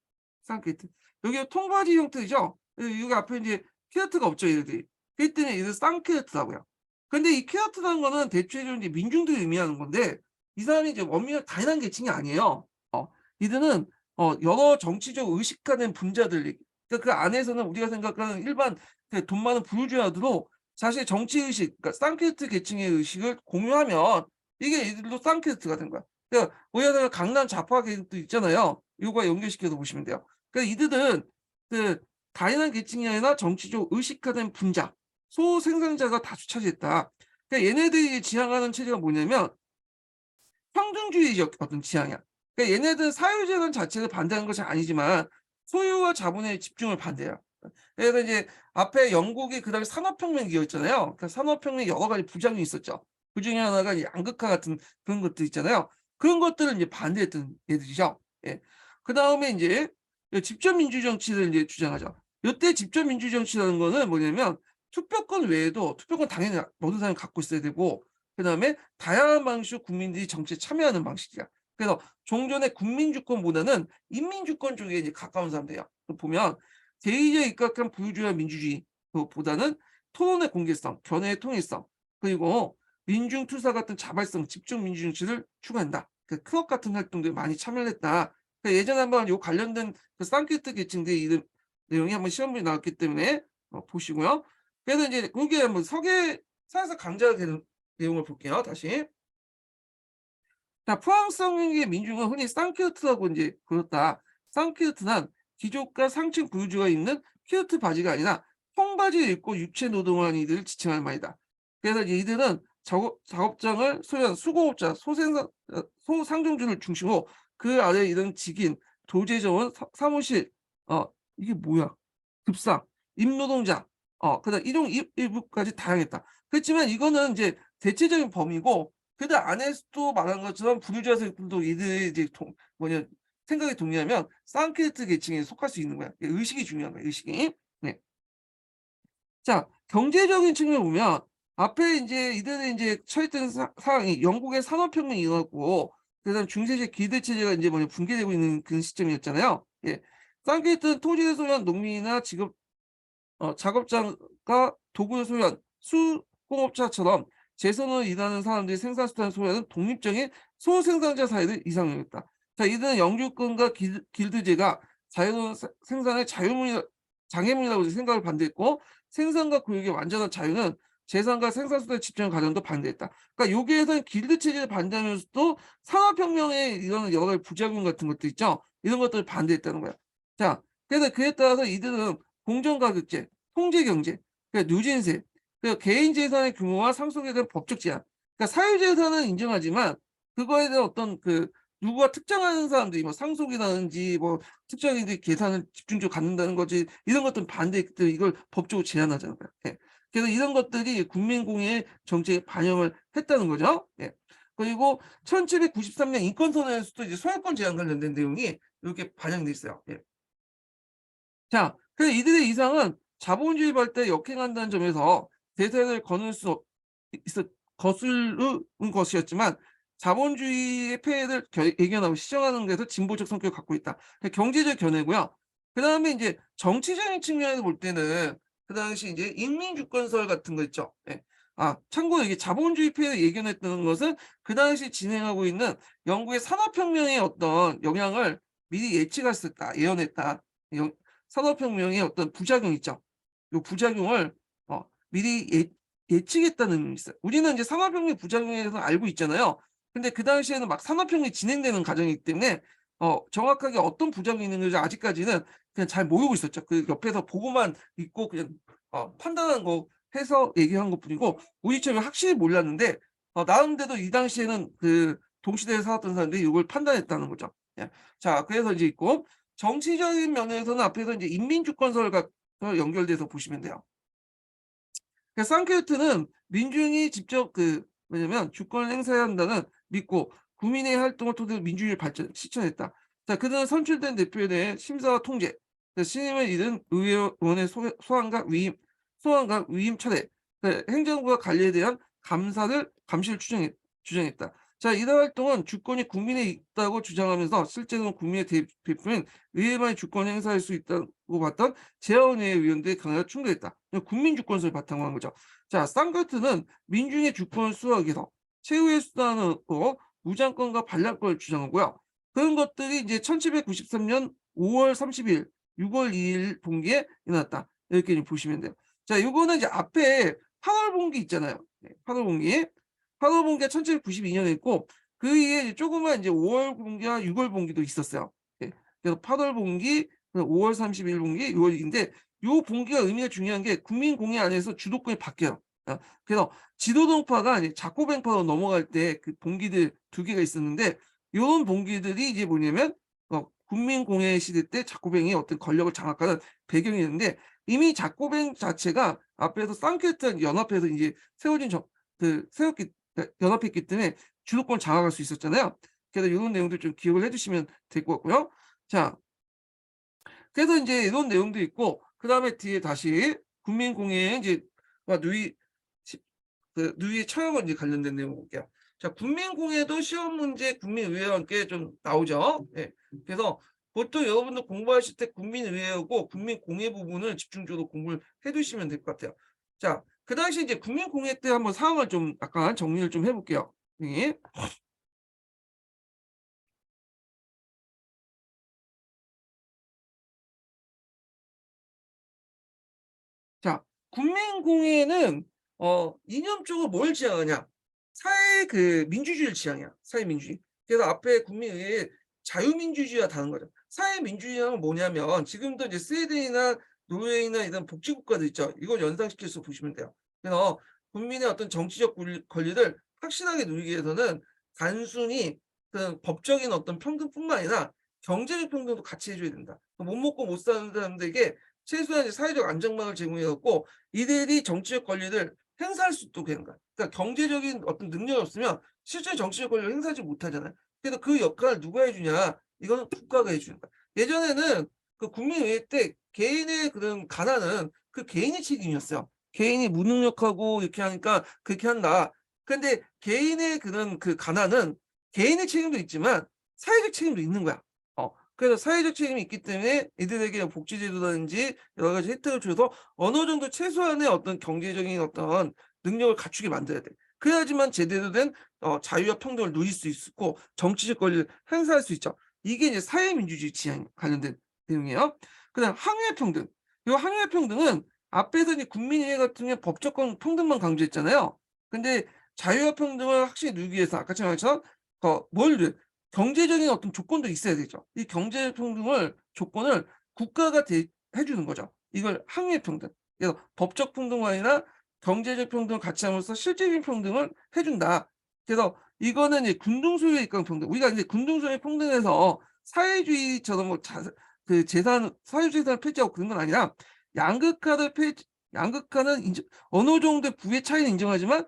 쌍꺼풀. 여기가 통바지 형태죠? 예, 여기 앞에 인제 캐러트가 없죠, 얘네들이. 그렇기 때문에 얘들 쌍캐러트라고요. 근데 이 캐러트라는 거는 대체적으로 이제 민중들을 의미하는 건데 이 사람이 이제 원민은 다양한 계층이 아니에요. 이들은 여러 정치적 의식화된 분자들 그러니까 그 안에서는 우리가 생각하는 일반 그 돈 많은 부르주아들도 자신의 정치 의식 그러니까 쌍캐러트 계층의 의식을 공유하면 이게 이들도 쌍캐러트가 된 거야. 그러니까 우리가 생각하는 강남 좌파 계층들 있잖아요. 요거와 연결시켜서 보시면 돼요. 그러니까 이들은 그 다양한 계층이 아니라 정치적 의식화된 분자, 소생산자가 다수 차지했다. 그러니까 얘네들이 지향하는 체제가 뭐냐면 평등주의적 어떤 지향이야. 그러니까 얘네들은 사회주의라는 자체를 반대하는 것이 아니지만 소유와 자본의 집중을 반대해요. 그래서 이제 앞에 영국이 그다음에 산업혁명이 이었잖아요. 그러니까 산업혁명에 여러 가지 부작용이 있었죠. 그중에 하나가 이 양극화 같은 그런 것들 있잖아요. 그런 것들을 이제 반대했던 애들이죠. 예. 그다음에 인제 직접 민주 정치를 인제 주장하죠. 요때 직접 민주 정치라는 거는 뭐냐면 투표권 외에도 투표권 당연히 모든 사람이 갖고 있어야 되고 그다음에 다양한 방식으로 국민들이 정치에 참여하는 방식이야. 그래서 종전의 국민주권보다는 인민주권 쪽에 이제 가까운 사람들이야. 보면 대의에 입각한 부유주의와 민주주의 그것보다는 토론의 공개성, 견해의 통일성, 그리고 민중투사 같은 자발성, 집중 민주 정치를 추구한다. 그 크업 같은 활동들에 많이 참여를 했다. 예전에 한번 요 관련된 그 쌍캐트 계층들의 이름 내용이 한번 시험 문제 나왔기 때문에 보시고요. 그래서 이제 거기에 한번 서에서 강자가 되는 내용을 볼게요, 다시. 자, 프랑스 혁명의 민중은 흔히 쌍키르트라고 인제 불렀다. 쌍키르트는 귀족과 상층 부유주가 입는 키르트 바지가 아니라 청바지를 입고 육체 노동하는 이들을 지칭하는 말이다. 그래서 이들은 작업장을 소유한 수공업자, 소상공주를 중심으로 그 아래에 있는 직인, 도제정원, 사무실, 어 이게 뭐야? 급상, 임노동자, 그다음 일부까지 다양했다. 그렇지만 이거는 인제 대체적인 범위고 그들 안에서도 말한 것처럼 부르주아 세력들도 이들의 이제 생각이 동의하면 쌍캐르트 계층에 속할 수 있는 거야. 의식이 중요한 거야, 의식이. 네. 자, 경제적인 측면을 보면 앞에 인제 이들이 인제 처했던 상황이 영국의 산업혁명이 일어났고 그다음에 중세시대 기대 체제가 인제 붕괴되고 있는 그런 시점이었잖아요. 예. 쌍캐르트는 토지를 소유한 농민이나 직업 작업장과 도구를 소유한 수공업자처럼 재선으로 일하는 사람들이 생산수단을 소유하는 독립적인 소생산자 사회를 이상화했다. 자, 이들은 영주권과 길드제가 자유로운 생산의 장애물이라고 생각을 반대했고 생산과 교육의 완전한 자유는 재산과 생산수단의 집중을 가정도 반대했다. 그러니까 여기에서는 길드 체제를 반대하면서도 산업혁명에 이런 여러 가지 부작용 같은 것들 있죠. 이런 것들을 반대했다는 거야. 자, 그래서 그에 따라서 이들은 공정가격제, 통제경제, 그러니까 누진세, 개인 재산의 규모와 상속에 대한 법적 제한. 그러니까 사유재산은 인정하지만 그거에 대한 어떤 누구가 특정하는 사람들이 상속이라든지 특정인들이 계산을 집중적으로 갖는다는 거지 이런 것들은 반대했기 때문에 이걸 법적으로 제한하잖아요. 예. 그래서 이런 것들이 국민공예의 정책에 반영을 했다는 거죠. 예. 그리고 1793년 인권선언에서도 이제 소유권 제한 관련된 내용이 이렇게 반영돼 있어요. 예. 자, 그래서 이들의 이상은 자본주의 발달에 역행한다는 점에서 대세를 거늘 수 없 있었 거스르는 것이었지만 자본주의의 폐해를 예견하고 시정하는 데서 진보적 성격을 갖고 있다. 경제적 견해고요. 그다음에 인제 정치적인 측면에서 볼 때는 그 당시 인제 인민주권설 같은 거 있죠. 예. 참고로 이게 자본주의 폐해를 예견했다는 것은 그 당시 진행하고 있는 영국의 산업혁명의 어떤 영향을 미리 예측할 수 있다, 예언했다. 영 산업혁명의 어떤 부작용 있죠. 요 부작용을 미리 예측했다는 의미가 있어요. 우리는 이제 산업혁명 부작용에 대해서 알고 있잖아요. 근데 그 당시에는 막 산업혁명이 진행되는 과정이기 때문에 정확하게 어떤 부작용이 있는지 아직까지는 그냥 잘 모르고 있었죠. 그 옆에서 보고만 있고 그냥 판단한 거 해서 얘기한 것뿐이고 우리처럼 확실히 몰랐는데 나름대로 이 당시에는 그 동시대에 살았던 사람들이 이걸 판단했다는 거죠. 예. 자, 그래서 이제 있고 정치적인 면에서는 앞에서 이제 인민주권설과 연결돼서 보시면 돼요. 그래서 상케르트는 민중이 직접 뭐냐면 주권을 행사해야 한다는 믿고 국민의 활동을 토대로 민주주의를 실천했다. 자, 그는 선출된 대표에 대해 심사와 통제, 신임을 잃은 의회원의 소환과 위임 철회, 행정부와 관리에 대한 감시를 주장했다. 자, 이런 활동은 주권이 국민에 있다고 주장하면서 실제로는 국민의 대표는 의회만이 주권을 행사할 수 있다고 봤던 제아원회 의원들이 강하게 충돌했다. 국민 주권을 바탕으로 한 거죠. 자, 쌍거트는 민중의 주권을 수호하기 위해서 최후의 수단으로 무장권과 반란권을 주장하고요. 그런 것들이 이제 1793년 5월 30일, 6월 2일 봉기에 일어났다. 이렇게 좀 보시면 돼요. 자, 요거는 이제 앞에 8월 봉기 있잖아요. 네, 8월 봉기. 8월 봉기가 1792년에 있고 그 위에 조그만 이제 5월 봉기와 6월 봉기도 있었어요. 예. 그래서 8월 봉기, 5월 30일 봉기, 6월 인데 요 봉기가 의미가 중요한 게 국민공회 안에서 주도권이 바뀌어요. 그래서 지도동파가 이제 자코뱅파로 넘어갈 때 그 봉기들 두 개가 있었는데 요런 봉기들이 이제 뭐냐면 국민공회 시대 때 자코뱅이 어떤 권력을 장악하는 배경이었는데 이미 자코뱅 자체가 앞에서 쌍케르트 연합해서 이제 세워진 세웠기 연합했기 때문에 주도권을 장악할 수 있었잖아요. 그래서 요런 내용들 좀 기억을 해 주시면 될 것 같고요. 자, 그래서 인제 이런 내용도 있고 그다음에 뒤에 다시 국민공회에 인제 누이 시 누이의 처형과 인제 관련된 내용 볼게요. 자, 국민공회도 시험 문제 국민의회와 함께 좀 나오죠. 예. 그래서 보통 여러분들 공부하실 때 국민의회하고 국민공회 부분을 집중적으로 공부를 해 두시면 될 것 같아요. 자, 그 당시 이제 국민공회 때 한번 상황을 좀 약간 정리를 좀 해 볼게요. 예. 자, 국민공회는 이념적으로 뭘 지향하냐? 사회 민주주의를 지향해요. 사회민주주의. 그래서 앞에 국민의회에 자유민주주의와 다른 거죠. 사회민주주의는 뭐냐면 지금도 이제 스웨덴이나 노르웨이나 이런 복지국가들 있죠. 이걸 연상시켜서 보시면 돼요. 그래서 국민의 어떤 정치적 권리를 확실하게 누리기 위해서는 단순히 법적인 어떤 평등뿐만 아니라 경제적 평등도 같이 해 줘야 된다. 못 먹고 못 사는 사람들에게 최소한 이제 사회적 안정망을 제공해 갖고 이들이 정치적 권리를 행사할 수 있도록 하는 거야. 그러니까 경제적인 어떤 능력이 없으면 실제 정치적 권리를 행사하지 못하잖아요. 그래서 그 역할을 누가 해 주냐? 이거는 국가가 해 주는 거야. 예전에는 그 국민의회 때 개인의 그런 가난은 그 개인의 책임이었어요. 개인이 무능력하고 이렇게 하니까 그렇게 한다. 근데 개인의 그런 가난은 개인의 책임도 있지만 사회적 책임도 있는 거야. 그래서 사회적 책임이 있기 때문에 이들에게 복지제도라든지 여러 가지 혜택을 줘서 어느 정도 최소한의 어떤 경제적인 어떤 능력을 갖추게 만들어야 돼. 그래야지만 제대로 된 자유와 평등을 누릴 수 있고 정치적 권리를 행사할 수 있죠. 이게 이제 사회민주주의 지향 관련된 내용이에요. 그다음 항의 평등. 이 항의 평등은 앞에서 이제 국민의회 같은 경우에 법적 평등만 강조했잖아요. 근데 자유와 평등을 확실히 누리기 위해서 아까처럼 뭘 경제적인 어떤 조건도 있어야 되죠. 이 경제 평등을 조건을 국가가 해 주는 거죠. 이걸 항의 평등. 그래서 법적 평등이 아니라 경제적 평등을 같이 함으로써 실질적인 평등을 해 준다. 그래서 이거는 이제 군중소유에 입각한 평등. 우리가 이제 군중소유의 평등에서 사회주의처럼 재산 사회주의 재산을 폐지하고 그런 건 아니라 양극화를 폐지 양극화는 어느 정도의 부의 차이는 인정하지만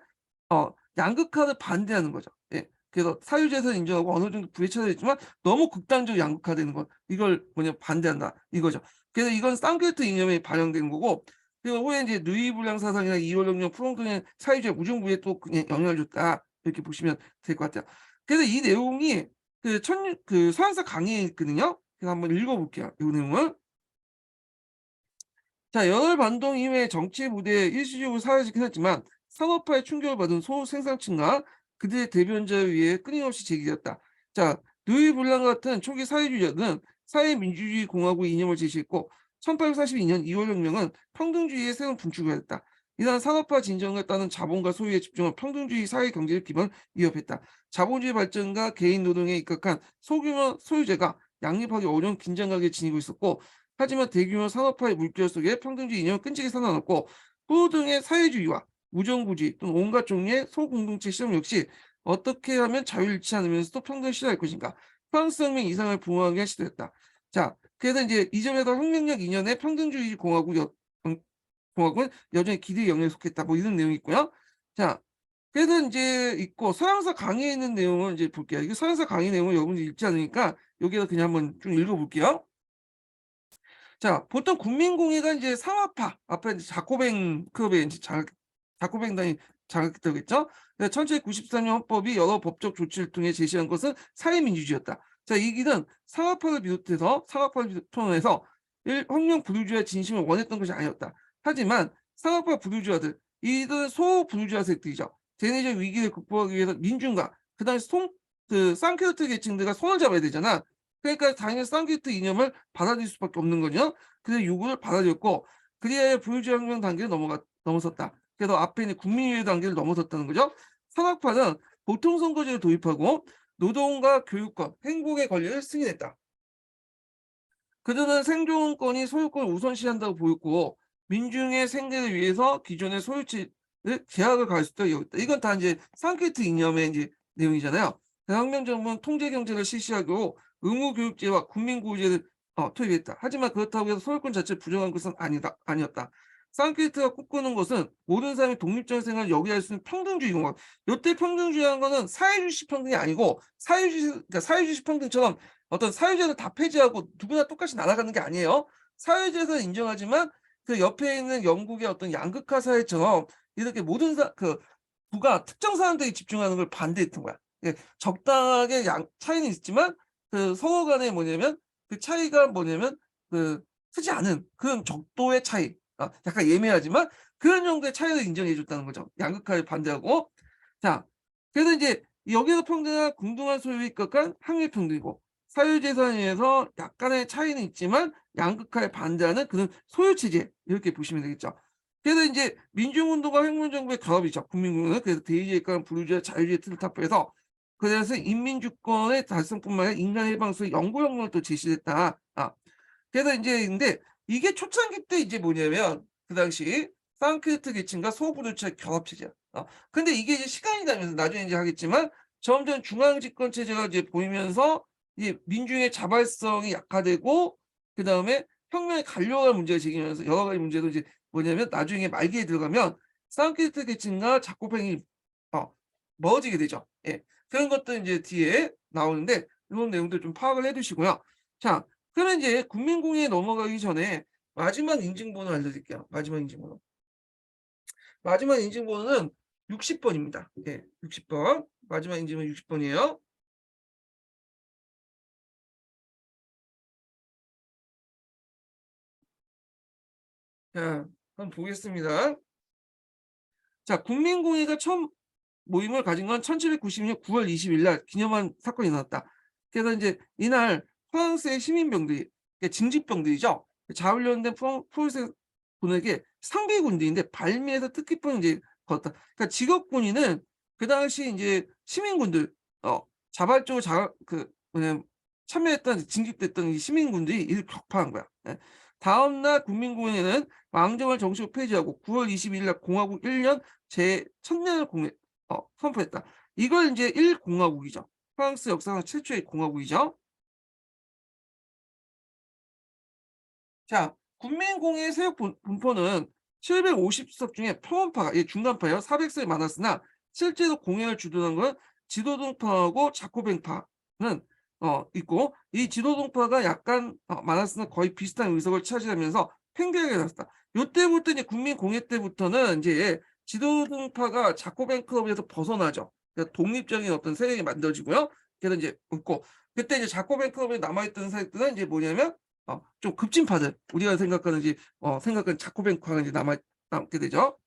양극화를 반대하는 거죠. 예. 그래서 사유재산을 인정하고 어느 정도 부의 차이가 있지만 너무 극단적으로 양극화되는 것 이걸 반대한다 이거죠. 그래서 이건 쌍게르트 이념에 반영된 거고 그리고 후에 인제 누이불량 사상이나 이월령령 프랑크의 사유주의 무중부에 또 그냥 영향을 줬다 이렇게 보시면 될 것 같아요. 그래서 이 내용이 서양사 강의에 있거든요. 그래서 한번 읽어 볼게요, 요 내용을. 자, 연월 반동 이후에 정치 무대에 일시적으로 사라지긴 했지만 산업화에 충격을 받은 소생산층과 그들의 대변자에 의해 끊임없이 제기되었다. 자, 누이 블랑 같은 초기 사회주의자는 사회민주주의 공화국 이념을 제시했고 1842년 2월 혁명은 평등주의의 새로운 분출을 했다. 이러한 산업화 진정에 따른 자본과 소유에 집중한 평등주의 사회 경제적 기반을 위협했다. 자본주의 발전과 개인 노동에 입각한 소규모 소유제가 양립하기 어려운 긴장각에 지니고 있었고 하지만 대규모 산업화의 물결 속에 평등주의 이념을 끈질기게 살아남고 후호 등의 사회주의와 무정부주의 또는 온갖 종류의 소공동체 실험 역시 어떻게 하면 자유를 잃지 않으면서도 평등을 실현할 것인가 프랑스 혁명 이상을 부응하게 시도했다. 자, 그래서 이제 이 점에서 혁명력 2년에 평등주의 공화국은 여전히 기대 영역에 속했다. 뭐 이런 내용이 있고요. 자, 그래서 이제 있고 서양사 강의에 있는 내용을 이제 볼게요. 이게 서양사 강의 내용을 여러분들이 읽지 않으니까 여기서 그냥 한번 좀 읽어볼게요. 자, 보통 국민공예가 이제 상업화, 앞에 이제 자코뱅 클럽의 이제 자코뱅단이 장악했다고 했죠. 1794년 헌법이 여러 법적 조치를 통해 제시한 것은 사회민주주의였다. 자, 이 길은 상업화를 통해서 혁명 부르주아 진심을 원했던 것이 아니었다. 하지만 상업화 부르주아들, 이들은 소부르주아 세력들이죠. 대내적 위기를 극복하기 위해서 민중과 그 당시 상케르트 계층들과 손을 잡아야 되잖아. 그러니까 당연히 상케르트 이념을 받아들일 수밖에 없는 거죠. 그 요구를 받아들였고, 그리하여 부르주아 혁명 단계를 넘어섰다. 그래서 앞에 있는 국민유해 단계를 넘어섰다는 거죠. 산업화는 보통선거제를 도입하고 노동과 교육권, 행복의 권리를 승인했다. 그들은 생존권이 소유권을 우선시한다고 보였고, 민중의 생계를 위해서 기존의 소유지를 제약을 가할 수 있도록 여겼다. 이건 다 이제 상케르트 이념의 이제 내용이잖아요. 혁명정부는 통제경제를 실시하고 의무교육제와 국민구제를 도입했다. 하지만 그렇다고 해서 소유권 자체를 부정한 것은 아니었다. 상케르트가 꿈꾸는 것은 모든 사람이 독립적인 생활을 영위할 수 있는 평등주의 공화. 이때 평등주의라는 거는 사회주의식 평등이 아니고 그러니까 사회주의식 평등처럼 어떤 사회주의를 다 폐지하고 누구나 똑같이 날아가는 게 아니에요. 사회주의에서는 인정하지만 그 옆에 있는 영국의 어떤 양극화 사회처럼 이렇게 모든 부가 특정 사람들이 집중하는 걸 반대했던 거야. 예, 적당하게 차이는 있지만 그 서로 간에 뭐냐면 그 차이가 뭐냐면 크지 않은 그런 적도의 차이. 약간 예매하지만 그런 정도의 차이를 인정해 줬다는 거죠. 양극화에 반대하고. 자, 그래서 이제 여기서 평등한 공정한 소유에 입각한 항일평등이고 사유재산에 의해서 약간의 차이는 있지만 양극화에 반대하는 그런 소유체제 이렇게 보시면 되겠죠. 그래서 이제 민중운동과 혁명정부의 결합이죠. 국민운동은 그래서 대의제에 입각한 부르주아 자유주의 틀을 타파해서 그래서 인민주권의 달성뿐만 아니라 인간 해방소의 연구혁명을 또 제시했다. 그래서 이제 근데 이게 초창기 때 이제 뭐냐면 그 당시 상크레트 계층과 소부르주아의 결합 체제야. 근데 이게 이제 시간이 지나면서 나중에 이제 하겠지만 점점 중앙 집권 체제가 이제 보이면서 이제 민중의 자발성이 약화되고 그다음에 혁명의 간료화 문제가 제기되면서 여러 가지 문제도 이제 뭐냐면 나중에 말기에 들어가면 상크레트 계층과 작고팽이 멀어지게 되죠. 예. 그런 것도 이제 뒤에 나오는데 이런 내용들 좀 파악을 해 두시고요. 자, 그러면 이제 국민공예에 넘어가기 전에 마지막 인증번호 알려드릴게요. 마지막 인증번호. 마지막 인증번호는 60번입니다. 예, 60번. 마지막 인증은 60번이에요. 자, 한번 보겠습니다. 자, 국민공예가 처음 모임을 가진 건 1792년 9월 20일 날 기념한 사건이 나왔다. 그래서 이제 이날 프랑스의 시민병들이 그러니까 징집병들이죠. 자훈련된 프랑스 군에게 상비군대인데 발미에서 뜻깊은 이제 걸었다. 그러니까 직업군인은 그 당시 이제 시민군들 자발적으로 뭐냐면 참여했던 징집됐던 이 시민군들이 이를 격파한 거야. 예. 다음 날 국민공예는 왕정을 정식으로 폐지하고 9월 22일 날 공화국 1년 제 천년을 선포했다. 이걸 이제 1공화국이죠. 프랑스 역사상 최초의 공화국이죠. 자, 국민공예 세력 분포는 750석 중에 평원파가 중간파예요. 400석이 많았으나 실제로 공예를 주도한 건 지도동파하고 자코뱅파는 있고 이 지도동파가 약간 많았으나 거의 비슷한 의석을 차지하면서 팽개하게 났다. 요때부터 이제 국민공예 때부터는 이제 지도동파가 자코뱅 클럽에서 벗어나죠. 그러니까 독립적인 어떤 세력이 만들어지고요. 그래서 이제 있고 그때 이제 자코뱅 클럽에 남아있던 세력들은 이제 뭐냐면 좀 급진파들 우리가 생각하는 이제 생각하는 자코뱅파가 이제 남게 되죠.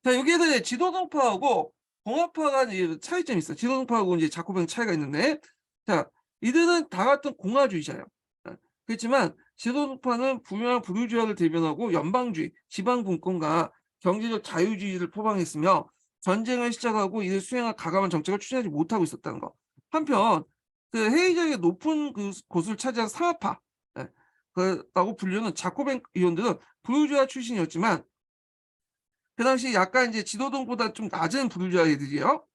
자, 여기에서 이제 지도동파하고 공화파가 이제 차이점이 있어요. 지도동파하고 이제 자코뱅 차이가 있는데, 자, 이들은 다 같은 공화주의자예요. 그렇지만 지도동파는 부유한 부르주아를 대변하고 연방주의, 지방분권과 경제적 자유주의를 표방했으며 전쟁을 시작하고 이를 수행할 가감한 정책을 추진하지 못하고 있었다는 거. 한편 그 회의적인 높은 그 곳을 차지한 상하파, 예, 라고 불리는 자코뱅 의원들은 부르주아 출신이었지만 그 당시 약간 이제 지도동보다 좀 낮은 부르주아 애들이에요.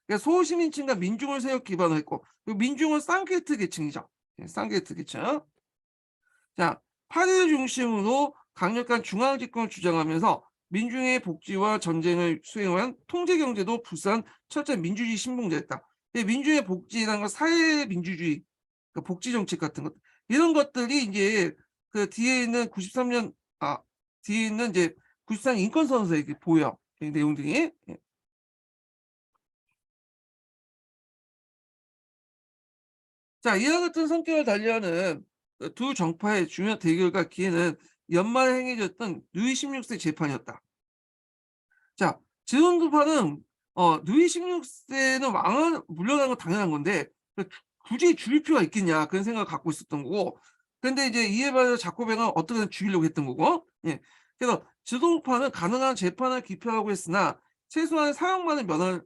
그러니까 소시민층과 민중을 세력 기반으로 했고, 그 민중은 쌍케이트 계층이죠. 예, 쌍케이트 계층. 자, 파리를 중심으로 강력한 중앙 집권을 주장하면서 민중의 복지와 전쟁을 수행한 통제 경제도 불산 철저히 민주주의 신봉자였다. 이 민중의 복지라는 건 사회 민주주의, 그 복지 정책 같은 것, 이런 것들이 이제 그 뒤에 있는 93년, 뒤에 있는 이제 93 인권 선언서에 이렇게 보여. 이 내용들이. 예. 자, 이와 같은 성격을 달리하는 두 정파의 중요한 대결과 기회는 연말에 행해졌던 루이 16세 재판이었다. 자, 지존파는 루이 16세는 왕을 물러나는 건 당연한 건데 그 굳이 죽일 필요가 있겠냐 그런 생각을 갖고 있었던 거고, 근데 이제 이에 반해서 자코베는 어떻게든 죽이려고 했던 거고, 예. 그래서 지존파는 가능한 재판을 기표하고 했으나 최소한 사형만은 면할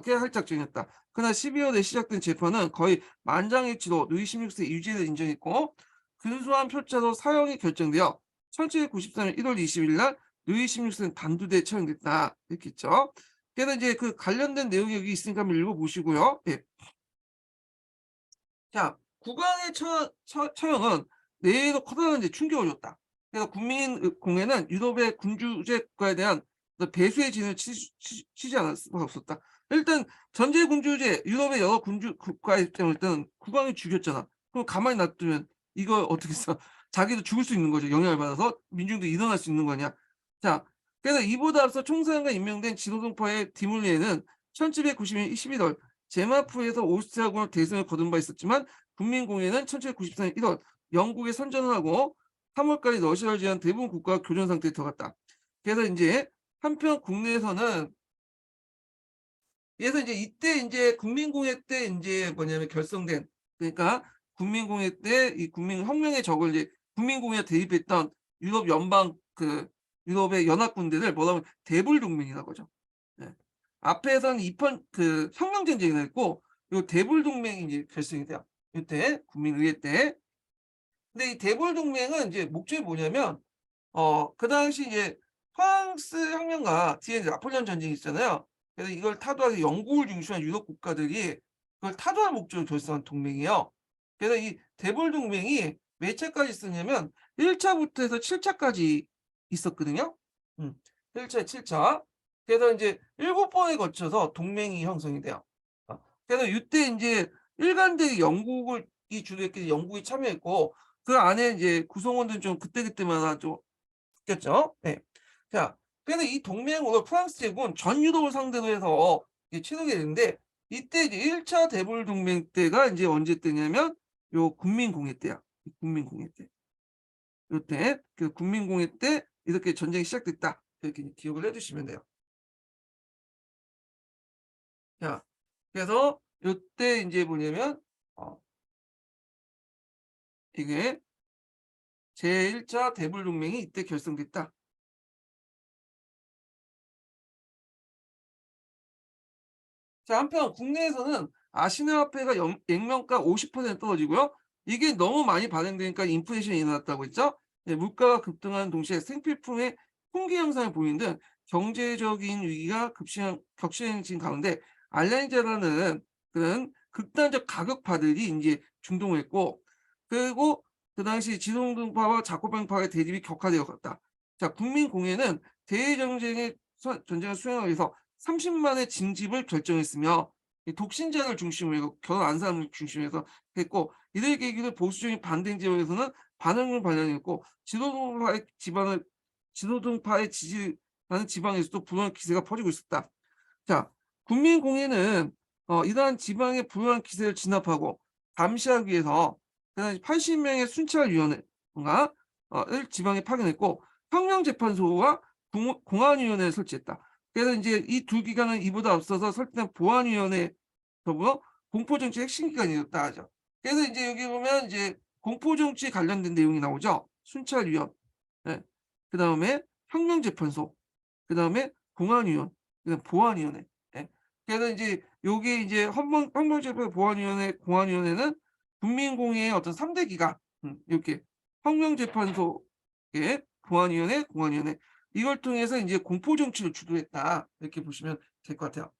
게 할 작정이었다. 그러나 12월에 시작된 재판은 거의 만장일치로 루이 16세 유죄를 인정했고, 근소한 표차로 사형이 결정되어 1793년 1월 20일 날 루이 16세는 단두대에 처형됐다. 이렇게 있죠. 그래서 이제 그 관련된 내용이 여기 있으니까 한번 읽어보시고요. 예. 자, 국왕의 처형은 내에도 커다란 이제 충격을 줬다. 그래서 국민공회는 유럽의 군주제 국가에 대한 배수의 진을 치지 않을 수가 없었다. 일단 전제 군주제, 유럽의 여러 군주 국가의 입장을 일단 국왕이 죽였잖아. 그럼 가만히 놔두면 이거 어떻게 써? 자기도 죽을 수 있는 거죠. 영향을 받아서 민중도 일어날 수 있는 거냐. 자, 그래서 이보다 앞서 총사령가 임명된 지도동파의 디몰리에는 1790년 11월 제마프에서 오스트리아군을 대승을 거둔 바 있었지만 국민공회는 1794년 1월 영국에 선전을 하고 3월까지 러시아를 제한 대부분 국가가 교전 상태에 들어갔다. 그래서 이제 한편 국내에서는, 그래서 이제 이때 이제 국민공회 때 이제 뭐냐면 결성된, 그러니까 국민공회 때 이 국민혁명의 적을 이제 국민공회에 대입했던 유럽 연방 그 유럽의 연합군대를 뭐라고 하면 대불동맹이라고 하죠. 예. 앞에서는 이편 그 혁명 전쟁이 했고 요 대불동맹이 이제 결성이 돼요. 이때 국민의회 때. 근데 이 대불동맹은 이제 목적이 뭐냐면 그 당시 이제 프랑스 혁명과 뒤에 이제 나폴레옹 전쟁이 있잖아요. 그래서 이걸 타도하기 영국을 중심한 유럽 국가들이 그걸 타도할 목적으로 결성한 동맹이에요. 그래서 이 대불동맹이 몇 차까지 있었냐면 1 차부터 해서 7 차까지 있었거든요. 1 차, 7 차. 그래서 인제 7 번에 거쳐서 동맹이 형성이 돼요. 그래서 이때 인제 일관되게 영국을 이 주도했기 영국이 참여했고 그 안에 인제 구성원들은 좀 그때그때마다 좀 바뀌었죠. 예. 자, 그래서 이 동맹으로 프랑스 제국은 전 유럽을 상대로 해서 이게 치르게 되는데 이때 이제 1차 대불 동맹 때가 인제 언제 때냐면 요 국민공회 때야. 국민공회 때. 요때 그 국민공회 때 이렇게 전쟁이 시작됐다. 이렇게 기억을 해 주시면 돼요. 자, 그래서 요때 인제 뭐냐면 어 이게 제1 차 대불 동맹이 이때 결성됐다. 자, 한편 국내에서는 아시아 화폐가 액면가 50% 떨어지고요. 이게 너무 많이 발행되니까 인플레이션이 일어났다고 했죠. 예, 물가가 급등하는 동시에 생필품의 풍기 현상을 보이는 등 경제적인 위기가 격신해진 가운데 알렌제라는 그런 극단적 가격파들이 이제 중동했고, 그리고 그 당시 지동등파와 자코병파의 대립이 격화되어 갔다. 자, 국민공회는 대외정쟁의 전쟁을 수행하기 위해서 30만의 징집을 결정했으며 이 독신자를 중심으로 해서 결혼 안 사람을 중심으로 해서 했고, 이를 계기로 보수적인 반대 지역에서는 반응을 발현했고 지도등파의 지지하는 지방에서도 불안한 기세가 퍼지고 있었다. 자, 국민공회는 이러한 지방의 불안한 기세를 진압하고 감시하기 위해서 그 당시 80명의 순찰위원회가 을 지방에 파견했고 혁명재판소와 공안위원회를 설치했다. 그래서 인제 이 두 기관은 이보다 앞서서 설치된 보안위원회 더불어 공포정치 핵심 기관이었다 하죠. 그래서 인제 여기 보면 이제 공포정치에 관련된 내용이 나오죠. 순찰위원, 예. 그다음에 혁명재판소, 그다음에 공안위원, 그다음에 보안위원회. 예. 그래서 인제 요게 이제 혁명재판소, 보안위원회, 공안위원회는 국민공회의 어떤 3대 기관, 요렇게 혁명재판소에 보안위원회, 공안위원회, 이걸 통해서 인제 공포정치를 주도했다. 이렇게 보시면 될 것 같아요.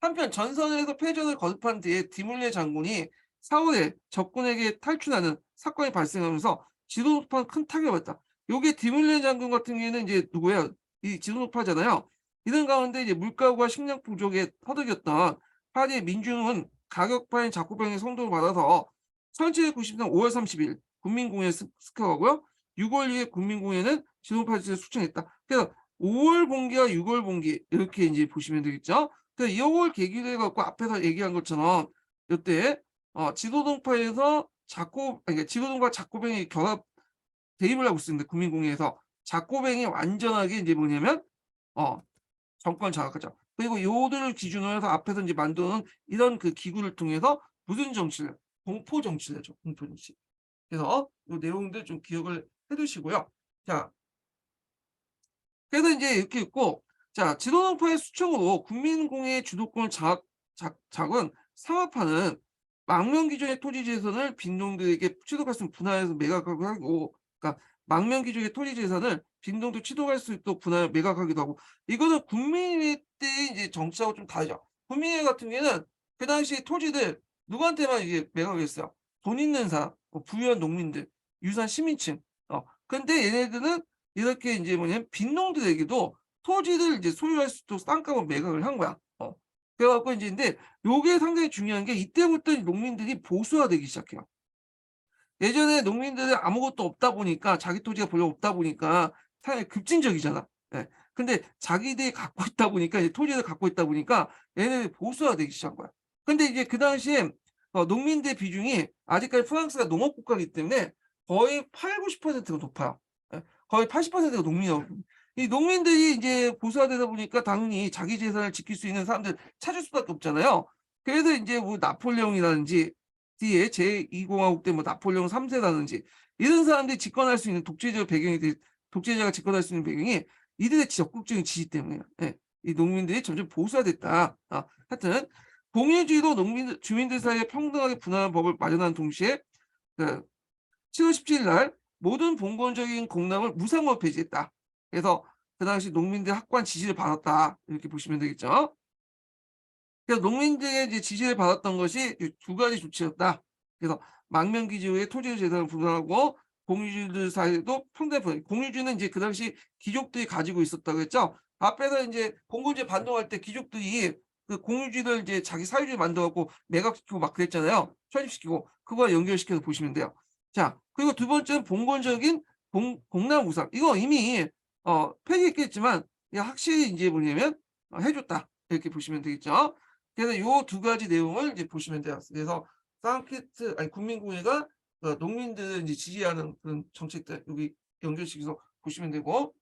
한편 전선에서 패전을 거듭한 뒤에 디몰레 장군이 4월에 적군에게 탈출하는 사건이 발생하면서 지도노파는 큰 타격을 받았다. 요게 디몰레 장군 같은 경우에는 이제 누구예요? 이 지도노파잖아요. 이런 가운데 이제 물가와 식량 부족에 허덕였던 파리의 민중은 가격파인 작고병의 선동을 받아서 1793년 5월 30일 군민공회에 습격하고요. 6월 2일 군민공회는 지도노파를 수청했다. 그래서 5월 봉기와 6월 봉기 이렇게 이제 보시면 되겠죠. 그 이걸 계기로 해갖고 앞에서 얘기한 것처럼 이때 지도동파에서 그러니까 지도동파 작고병이 결합 대립을 하고 있습니다. 국민공회에서 작고병이 완전하게 이제 뭐냐면 어 정권 장악하죠. 그리고 요들을 기준으로 해서 앞에서 이제 만드는 이런 그 기구를 통해서 무슨 정치를 공포 정치를 하죠. 공포 정치. 그래서 요 내용들 좀 기억을 해두시고요. 자, 그래서 이제 이렇게 있고, 자, 지도동파의 수청으로 국민공회의 주도권을 잡은 상업화는 망명 기존의 토지 재산을 빈농들에게 취득할 수 있는 분할해서 매각하기도 하고, 그러니까 망명 기존의 토지 재산을 빈농도 취득할 수 있도록 분할 매각하기도 하고, 이거는 국민회 때 이제 정치하고 좀 다르죠. 국민회 같은 경우에는 그 당시 토지들 누구한테만 이게 매각을 했어요. 돈 있는 사람, 뭐 부유한 농민들, 유산 시민층. 근데 얘네들은 이렇게 이제 뭐냐면 빈농들에게도 토지를 이제 소유할 수 있도록 땅값을 매각을 한 거야. 그래 갖고 인제 근데 요게 상당히 중요한 게 이때부터 농민들이 보수화되기 시작해요. 예전에 농민들은 아무것도 없다 보니까 자기 토지가 별로 없다 보니까 상당히 급진적이잖아. 예. 근데 자기들이 갖고 있다 보니까 이제 토지를 갖고 있다 보니까 얘네들이 보수화되기 시작한 거야. 근데 이제 그 당시에 농민들 비중이 아직까지 프랑스가 농업 국가이기 때문에 거의 80~90%가 높아요. 예. 거의 80%가 농민이에요. 이 농민들이 이제 보수화되다 보니까 당연히 자기 재산을 지킬 수 있는 사람들 찾을 수밖에 없잖아요. 그래서 인제 뭐 나폴레옹이라든지 뒤에 제2공화국 때 뭐 나폴레옹 3 세라든지 이런 사람들이 집권할 수 있는 독재적 배경이 독재자가 집권할 수 있는 배경이 이들의 적극적인 지지 때문이에요. 예. 이 농민들이 점점 보수화됐다. 하여튼 공유주의도 주민들 사이에 평등하게 분할하는 법을 마련하는 동시에 그 7월 17일 날 모든 봉건적인 공납을 무상으로 폐지했다. 그래서 그 당시 농민들 확고한 지지를 받았다. 이렇게 보시면 되겠죠. 그래서 농민들의 이제 지지를 받았던 것이 이 두 가지 조치였다. 그래서 망명기지 후에 토지 재산을 분할하고 공유주들 사이에도 평등한 분할. 공유주는 이제 그 당시 귀족들이 가지고 있었다고 했죠. 앞에서 인제 봉건주의 반동할 때 귀족들이 그 공유주를 이제 자기 사유지를 만들어 갖고 매각시키고 막 그랬잖아요. 편입시키고 그거와 연결시켜서 보시면 돼요. 자, 그리고 두 번째는 봉건적인 공납무상. 이거 이미 폐기했겠지만 이게 확실히 인제 뭐냐면 해 줬다. 이렇게 보시면 되겠죠. 그래서 요 두 가지 내용을 이제 보시면 돼요. 그래서 상케트 아니 국민공회가 농민들을 이제 지지하는 그런 정책들 여기 연결시켜서 보시면 되고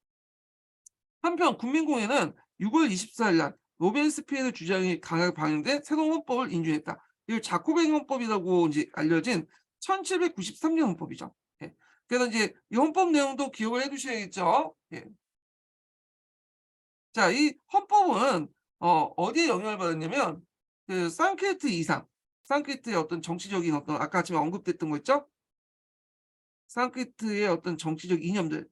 한편 국민공회는 6월 24일 날 로벤스피에르 주장이 강하게 반영된 새로운 헌법을 인준했다. 이걸 자코뱅 헌법이라고 이제 알려진 1793년 헌법이죠. 예. 그래서 이제 이 헌법 내용도 기억을 해 두셔야겠죠. 예. 자, 이 헌법은 어디에 영향을 받았냐면 그 상케트 이상, 상케트의 어떤 정치적인 어떤 아까 지금 언급됐던 거 있죠? 상케트의 어떤 정치적 이념들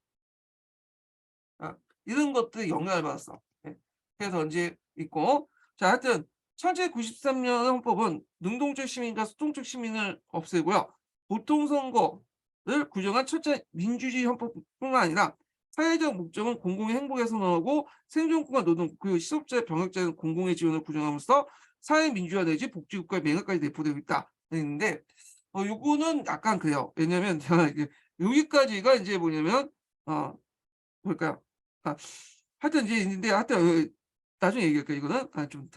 아 이런 것들에 영향을 받았어. 예. 그래서 인제 있고 자 하여튼 1793년 헌법은 능동적 시민과 수동적 시민을 없애고요. 보통선거를 규정한 첫째 민주주의 헌법뿐만 아니라 사회적 목적은 공공의 행복에 선언하고 생존권과 노동 그리고 실업자, 병역자의 공공의 지원을 규정함으로써 사회 민주화 내지 복지국가의 명예까지 내포되고 있다. 돼 있는데 요거는 약간 그래요. 왜냐면 제가 이게 여기까지가 인제 뭐냐면 어 뭘까요? 아 하여튼 이제 있는데 하여튼 나중에 얘기할게요 이거는. 좀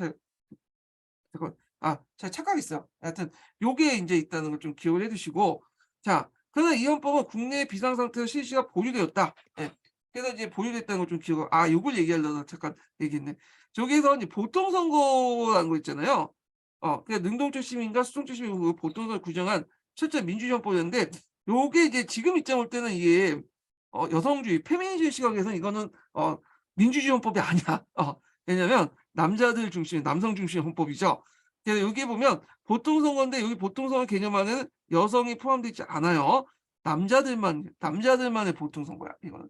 잠깐 제가 착각했어요. 하여튼 요게 인제 있다는 걸 좀 기억을 해 두시고 자 그러나 이 헌법은 국내 비상 상태에서 실시가 보류되었다. 예. 그래서 이제 보류됐다는 걸 좀 기억 요걸 얘기하려다 잠깐 얘기했네. 저기에서 이제 보통선거라는 거 있잖아요. 능동적 시민과 수동적 시민 그 보통선거를 규정한 첫째 민주주의 헌법이었는데 요게 이제 지금 입장 볼 때는 이게 여성주의 페미니즘 시각에서는 이거는 민주주의 헌법이 아니야. 왜냐면 남자들 중심의 남성 중심의 헌법이죠. 그래서 여기 보면 보통선거인데 여기 보통선거 개념 안에는 여성이 포함되어 있지 않아요. 남자들만의 보통선거야 이거는.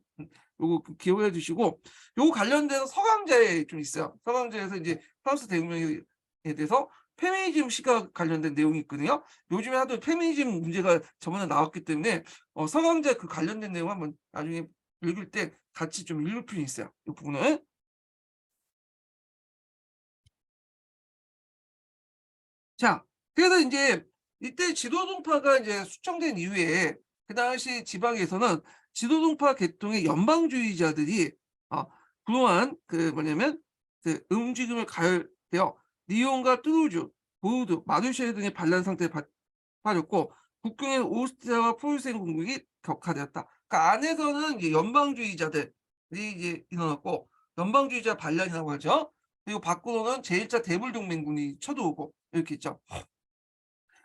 요거 기억을 해 두시고 요거 관련돼서 서강제에 좀 있어요. 서강제에서 이제 프랑스 대혁명이 대해서 페미니즘 시각 관련된 내용이 있거든요. 요즘에 하도 페미니즘 문제가 저번에 나왔기 때문에 서강대 그 관련된 내용 한번 나중에 읽을 때 같이 좀 읽을 필요 있어요, 이 부분은. 자, 그래서 인제 이때 지도동파가 이제 수청된 이후에 그 당시 지방에서는 지도동파 계통의 연방주의자들이 어 그러한 그 뭐냐면 그 움직임을 가열되어 리옹과 뚜루즈, 보르도, 마르쉐 등의 반란 상태에 빠졌고 국경의 오스트리아와 프로이센 공격이 격화되었다. 그러니까 안에서는 이제 연방주의자들이 이제 일어났고 연방주의자 반란이라고 하죠. 그리고 밖으로는 제1차 대불동맹군이 쳐들어오고 이렇게 있죠.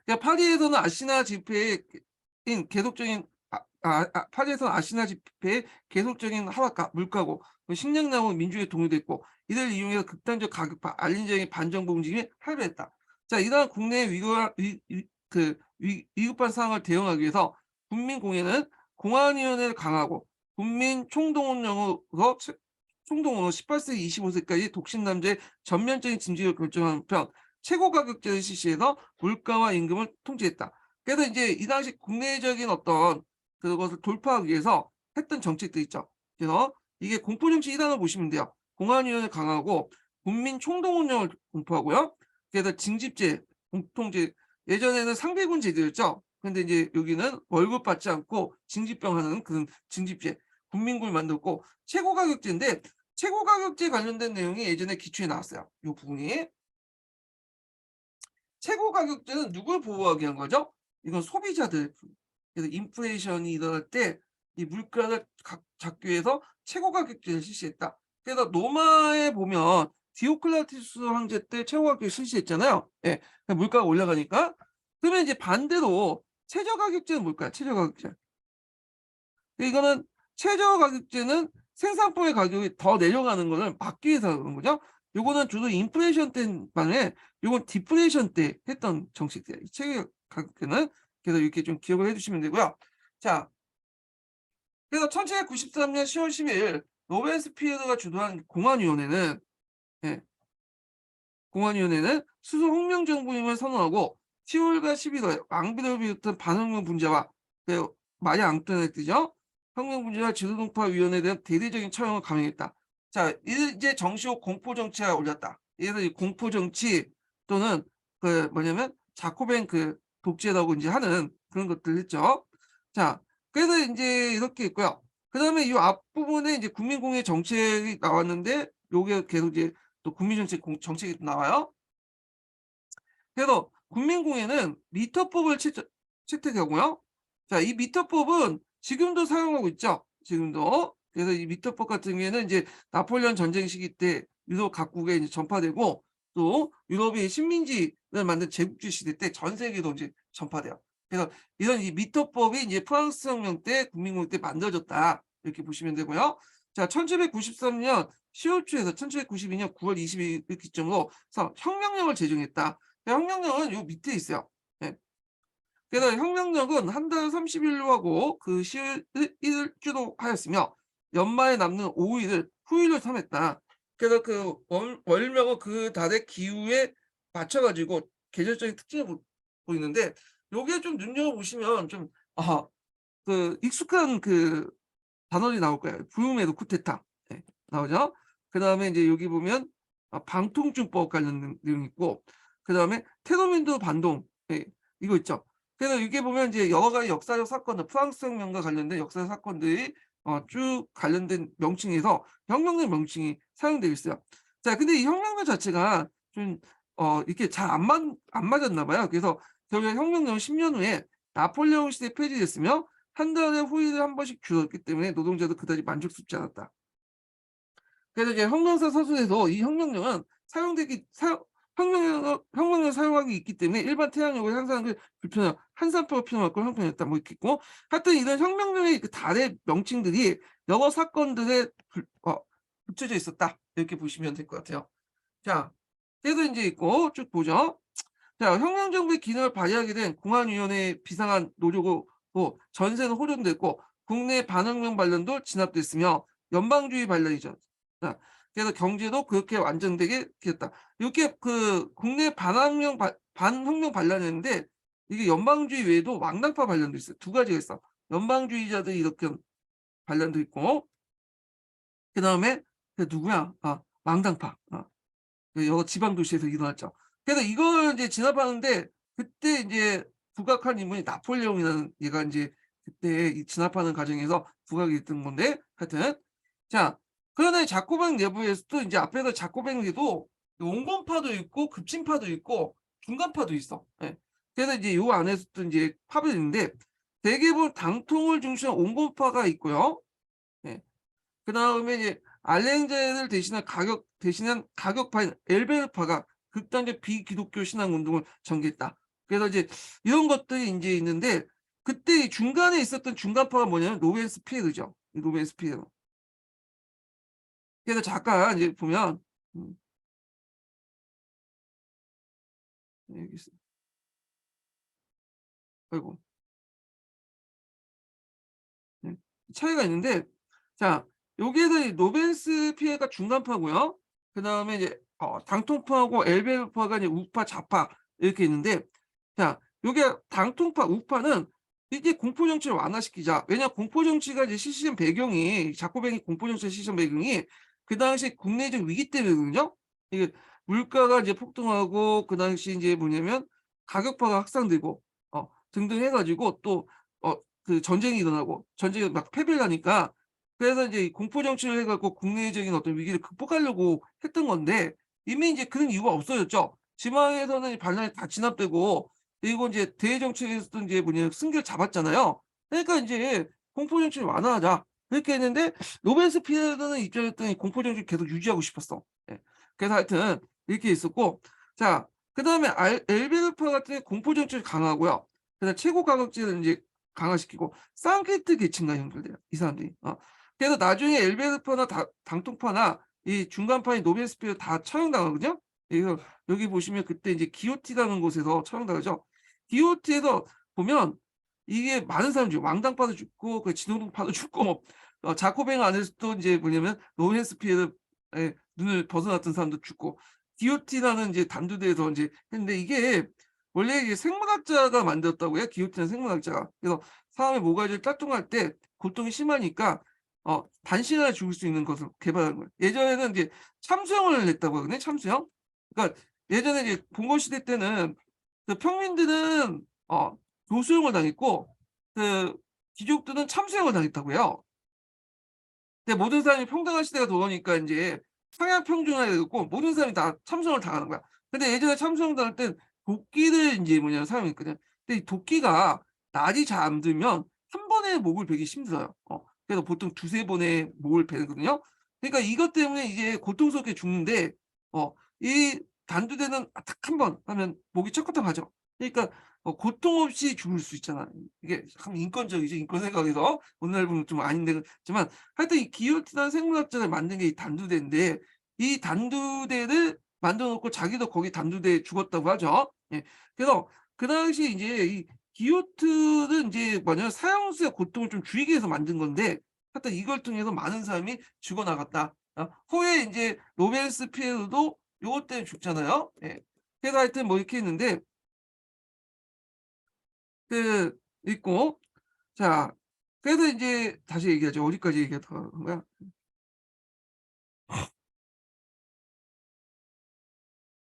그러니까 파리에서는 아시나 집회의 계속적인 파리에서는 아시나 집회의 계속적인 하락과 물가고 식량난으로 민중의 동요도 있고 이를 이용해서 극단적 가격파, 알린적인 반정부 움직임이 활발했다. 자, 이러한 국내의 위급한 상황을 대응하기 위해서 국민공회는 공안위원회를 강화하고 국민 총동원으로 18세 25세까지 독신 남자의 전면적인 징집을 결정한 한편 최고 가격제를 실시해서 물가와 임금을 통제했다. 그래서 인제 이 당시 국내적인 어떤 그것을 돌파하기 위해서 했던 정책들이 있죠. 그래서 이게 공포 정치 1 보시면 돼요. 공안위원회를 강화하고 국민 총동원령을 공포하고요. 그래서 징집제, 공통제 예전에는 상비군 제도였죠. 근데 이제 여기는 월급 받지 않고 징집병하는 그런 징집제, 국민군을 만들었고 최고 가격제인데 최고 가격제 관련된 내용이 예전에 기초에 나왔어요. 요 부분이. 최고 가격제는 누굴 보호하기 위한 거죠? 이건 소비자들. 그래서 인플레이션이 일어날 때 이 물가를 잡기 위해서 최고 가격제를 실시했다. 그래서 로마에 보면 디오클레티스 황제 때 최고 가격제 실시했잖아요. 예. 물가가 올라가니까. 그러면 이제 반대로 최저 가격제는 뭘까요? 최저 가격제. 이거는 최저 가격제는 생산품의 가격이 더 내려가는 거를 막기 위해서 그런 거죠. 요거는 주로 인플레이션 때 반해 요건 디플레이션 때 했던 정책들이에요. 이 최저 가격제는. 그래서 이렇게 좀 기억을 해 주시면 되고요. 자, 그래서 1793년 10월 10일 로벤스피에르가 주도한 공안위원회는 예, 공안위원회는 수소 혁명 정부임을 선언하고 10월과 11월 왕비를 비롯한 반혁명 분자와 그 말이 앙뚜아네트죠. 뜻이죠. 혁명 분자와 지도동파 위원회에 대한 대대적인 처형을 감행했다. 자, 이제 정시호 공포 정치가 올렸다. 그래서 이 공포 정치 또는 그 뭐냐면 자코벤 그 독재라고 이제 하는 그런 것들 했죠. 자, 그래서 이제 이렇게 있고요. 그다음에 이 앞부분에 이제 국민공예 정책이 나왔는데 요게 계속 이제 또 국민정책 정책이 나와요. 그래서 국민공예는 미터법을 채택하고요. 자, 이 미터법은 지금도 사용하고 있죠. 지금도. 그래서 이 미터법 같은 경우에는 이제 나폴레옹 전쟁 시기 때 유럽 각국에 이제 전파되고 또 유럽의 식민지를 만든 제국주의 시대 때 전 세계로 이제 전파돼요. 그래서 이런 이 미터법이 이제 프랑스 혁명 때 국민공예 때 만들어졌다. 이렇게 보시면 되고요. 자, 1793년 10월 초에서 1792년 9월 22일 기점으로 혁명령을 제정했다. 혁명령은 요 밑에 있어요. 예. 그래서 혁명령은 한 달 30일로 하고 그 시일 일주로 하였으며 연말에 남는 5일을 후일로 삼았다. 그래서 그 월명은 그 달의 기후에 맞춰 가지고 계절적인 특징을 보이는데 요게 좀 눈여겨보시면 좀 그 익숙한 그 단원이 나올 거예요. 부음에도 쿠데타. 예. 나오죠. 그다음에 인제 여기 보면 방통증법 관련된 내용이 있고 그다음에 테노민도 반동 이거 있죠. 그래서 이게 보면 이제 여러 가지 역사적 사건들 프랑스 혁명과 관련된 역사적 사건들이 쭉 관련된 명칭에서 혁명의 명칭이 사용되어 있어요. 자, 근데 이 혁명령 자체가 좀 이렇게 잘 안 맞았나 봐요. 그래서 결국에 혁명령 10년 후에 나폴레옹 시대에 폐지됐으며 한 달에 후일을 한 번씩 줄었기 때문에 노동자도 그다지 만족스럽지 않았다. 그래서 이제 혁명사 서술에서 이 혁명령은 사용되기 사용 혁명령을 사용하기 있기 때문에 일반 태양력을 향상하는 게 불편하고 한산표가 필요하고 형편이었다 뭐 이렇게 있고 하여튼 이런 혁명령의 그 달의 명칭들이 여러 사건들에 붙여져 있었다. 이렇게 보시면 될 것 같아요. 자, 그래서 인제 있고 쭉 보죠. 자, 혁명정부의 기능을 발휘하게 된 공안위원회의 비상한 노력으로 전세는 호전됐고 국내 반혁명 반란도 진압됐으며 연방주의 반란이죠. 자, 그래서 경제도 그렇게 완전되게 됐다. 이렇게 그 국내 반혁명 반란이었는데 이게 연방주의 외에도 왕당파 반란도 있어요. 두 가지가 있어. 연방주의자들이 이렇게 반란도 있고 그다음에 그 누구야? 왕당파. 그 여러 지방 도시에서 일어났죠. 그래서 이걸 이제 진압하는데 그때 이제 부각한 인물이 나폴레옹이라는 얘가 인제 그때 이 진압하는 과정에서 부각이 됐던 건데 하여튼 자 그러나 자코뱅 내부에서도 인제 앞에서 자코뱅에도 온건파도 있고 급진파도 있고 중간파도 있어. 예. 그래서 이제 요 안에서도 인제 파별이 있는데 대개분 당통을 중시한 온건파가 있고요. 예. 그다음에 이제 알렉산더를 대신한 가격파인 엘베르파가 극단적 비기독교 신앙 운동을 전개했다. 그래서 이제 이런 것들이 인제 있는데 그때 이 중간에 있었던 중간파가 뭐냐면 로벤스피에르죠. 이 로벤스피에르. 그래서 잠깐 이제 보면 음 여기 있어. 아이고. 네. 차이가 있는데 자 여기에서 이 로벤스피에르가 중간파고요. 그다음에 이제 당통파하고 엘베르파가 이제 우파, 좌파 이렇게 있는데 자 요게 당통파, 우파는 이게 공포 정치를 완화시키자. 왜냐 공포 정치가 이제 시시한 배경이 자코뱅이 공포 정치의 시시한 배경이 그 당시 국내적 위기 때문이거든요. 이게 물가가 이제 폭등하고 그 당시 인제 뭐냐면 가격파가 확산되고 등등 해 가지고 또 그 전쟁이 일어나고 전쟁이 막 패배를 하니까 그래서 이제 이 공포 정치를 해 갖고 국내적인 어떤 위기를 극복하려고 했던 건데 이미 인제 그런 이유가 없어졌죠. 지방에서는 이 반란이 다 진압되고 그리고 인제 대외 정책에서도 인제 뭐냐 승기를 잡았잖아요. 그러니까 인제 '공포 정치를 완화하자.' 그렇게 했는데 로벤스피에르는 입장에서는 공포 정치를 계속 유지하고 싶었어. 예. 그래서 하여튼 이렇게 있었고 자 그다음에 알 엘베르파 같은 경우에 공포 정치를 강화하고요. 그다음에 최고 가격제를 인제 강화시키고 쌍캐트 계층과 연결돼요, 이 사람들이. 그래서 나중에 엘베르파나 당통파나 이 중간파인 노벤스피에르 다 처형당하거든요. 그래서 여기 보시면 그때 이제 기요티라는 곳에서 처형당하죠. 기요티에서 보면 이게 많은 사람이 죽어요. 왕당파도 죽고 그 진홍파도 죽고 자코뱅 안에서도 인제 뭐냐면 로벤스피에르의 눈을 벗어났던 사람도 죽고 기요티라는 인제 단두대에서 인제 했는데 이게 원래 이게 생물학자가 만들었다고 해요, 기요티는 생물학자가. 그래서 사람의 모가지를 따끔할 때 고통이 심하니까 단시간에 죽을 수 있는 것을 개발한 거예요. 예전에는 이제 참수형을 냈다고 하거든요, 참수형. 그러니까 예전에 이제 봉건 시대 때는 그 평민들은 교수형을 당했고 그 귀족들은 참수형을 당했다고 해요. 근데 모든 사람이 평등한 시대가 돌아오니까 인제 상향 평준화가 돼 갖고 모든 사람이 다 참수형을 당하는 거야. 근데 예전에 참수형 당할 땐 도끼를 인제 뭐냐 사용했거든. 근데 이 도끼가 날이 잠들면 한 번에 목을 베기 힘들어요. 그래서 보통 두세 번의 목을 베거든요. 그러니까 이것 때문에 이제 고통스럽게 죽는데 이 단두대는 딱 한 번 하면 목이 쩍커떡하죠. 그러니까 고통 없이 죽을 수 있잖아. 이게 참 인권적이죠. 인권 생각에서. 오늘날 보면 좀 아닌데 그렇지만 하여튼 이 기요티라는 생물학자를 만든 게 이 단두대인데 이 단두대를 만들어 놓고 자기도 거기 단두대에 죽었다고 하죠. 예. 그래서 그 당시에 이제 이 기요트는 인제 뭐냐면 사형수의 고통을 좀 줄이기 위해서 만든 건데 하여튼 이걸 통해서 많은 사람이 죽어나갔다. 후에 인제 로벤스피에르도 요것 때문에 죽잖아요. 예. 그래서 하여튼 뭐 이렇게 했는데 그 있고 자 그래서 인제 다시 얘기하죠. 어디까지 얘기하다가 한 거야?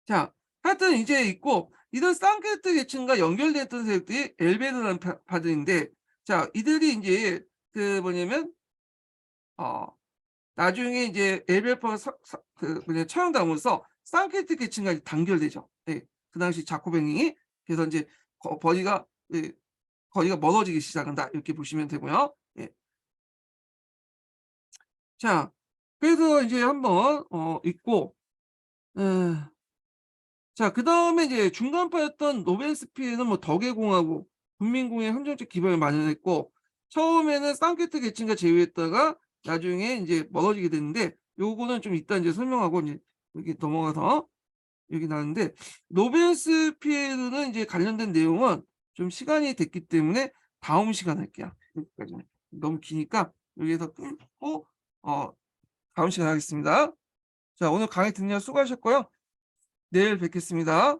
자 하여튼 이제 있고 이런 쌍캐스트 계층과 연결됐던 세력들이 엘베르라는 파들인데 자 이들이 인제 그 뭐냐면 어 나중에 이제 엘베르파가 그 뭐냐 처형당하면서 쌍캐스트 계층과 이제 단결되죠. 예. 그 당시 자코뱅이 그래서 인제 거리가 예 거리가 멀어지기 시작한다 이렇게 보시면 되고요. 예. 자 그래서 이제 한번 있고 예. 자 그다음에 이제 중간파였던 노벤스피에르는 뭐 덕계공화국, 국민공의 행정적 기반을 마련했고 처음에는 쌍캐트 계층과 제휴했다가 나중에 인제 멀어지게 됐는데 요거는 좀 이따 인제 설명하고 인제 여기 넘어가서 여기 나왔는데 로벤스피에르는 인제 관련된 내용은 좀 시간이 됐기 때문에 다음 시간에 할게요. 여기까지는. 너무 기니까 여기에서 끊고 다음 시간에 하겠습니다. 자, 오늘 강의 듣느라 수고하셨고요. 내일 뵙겠습니다.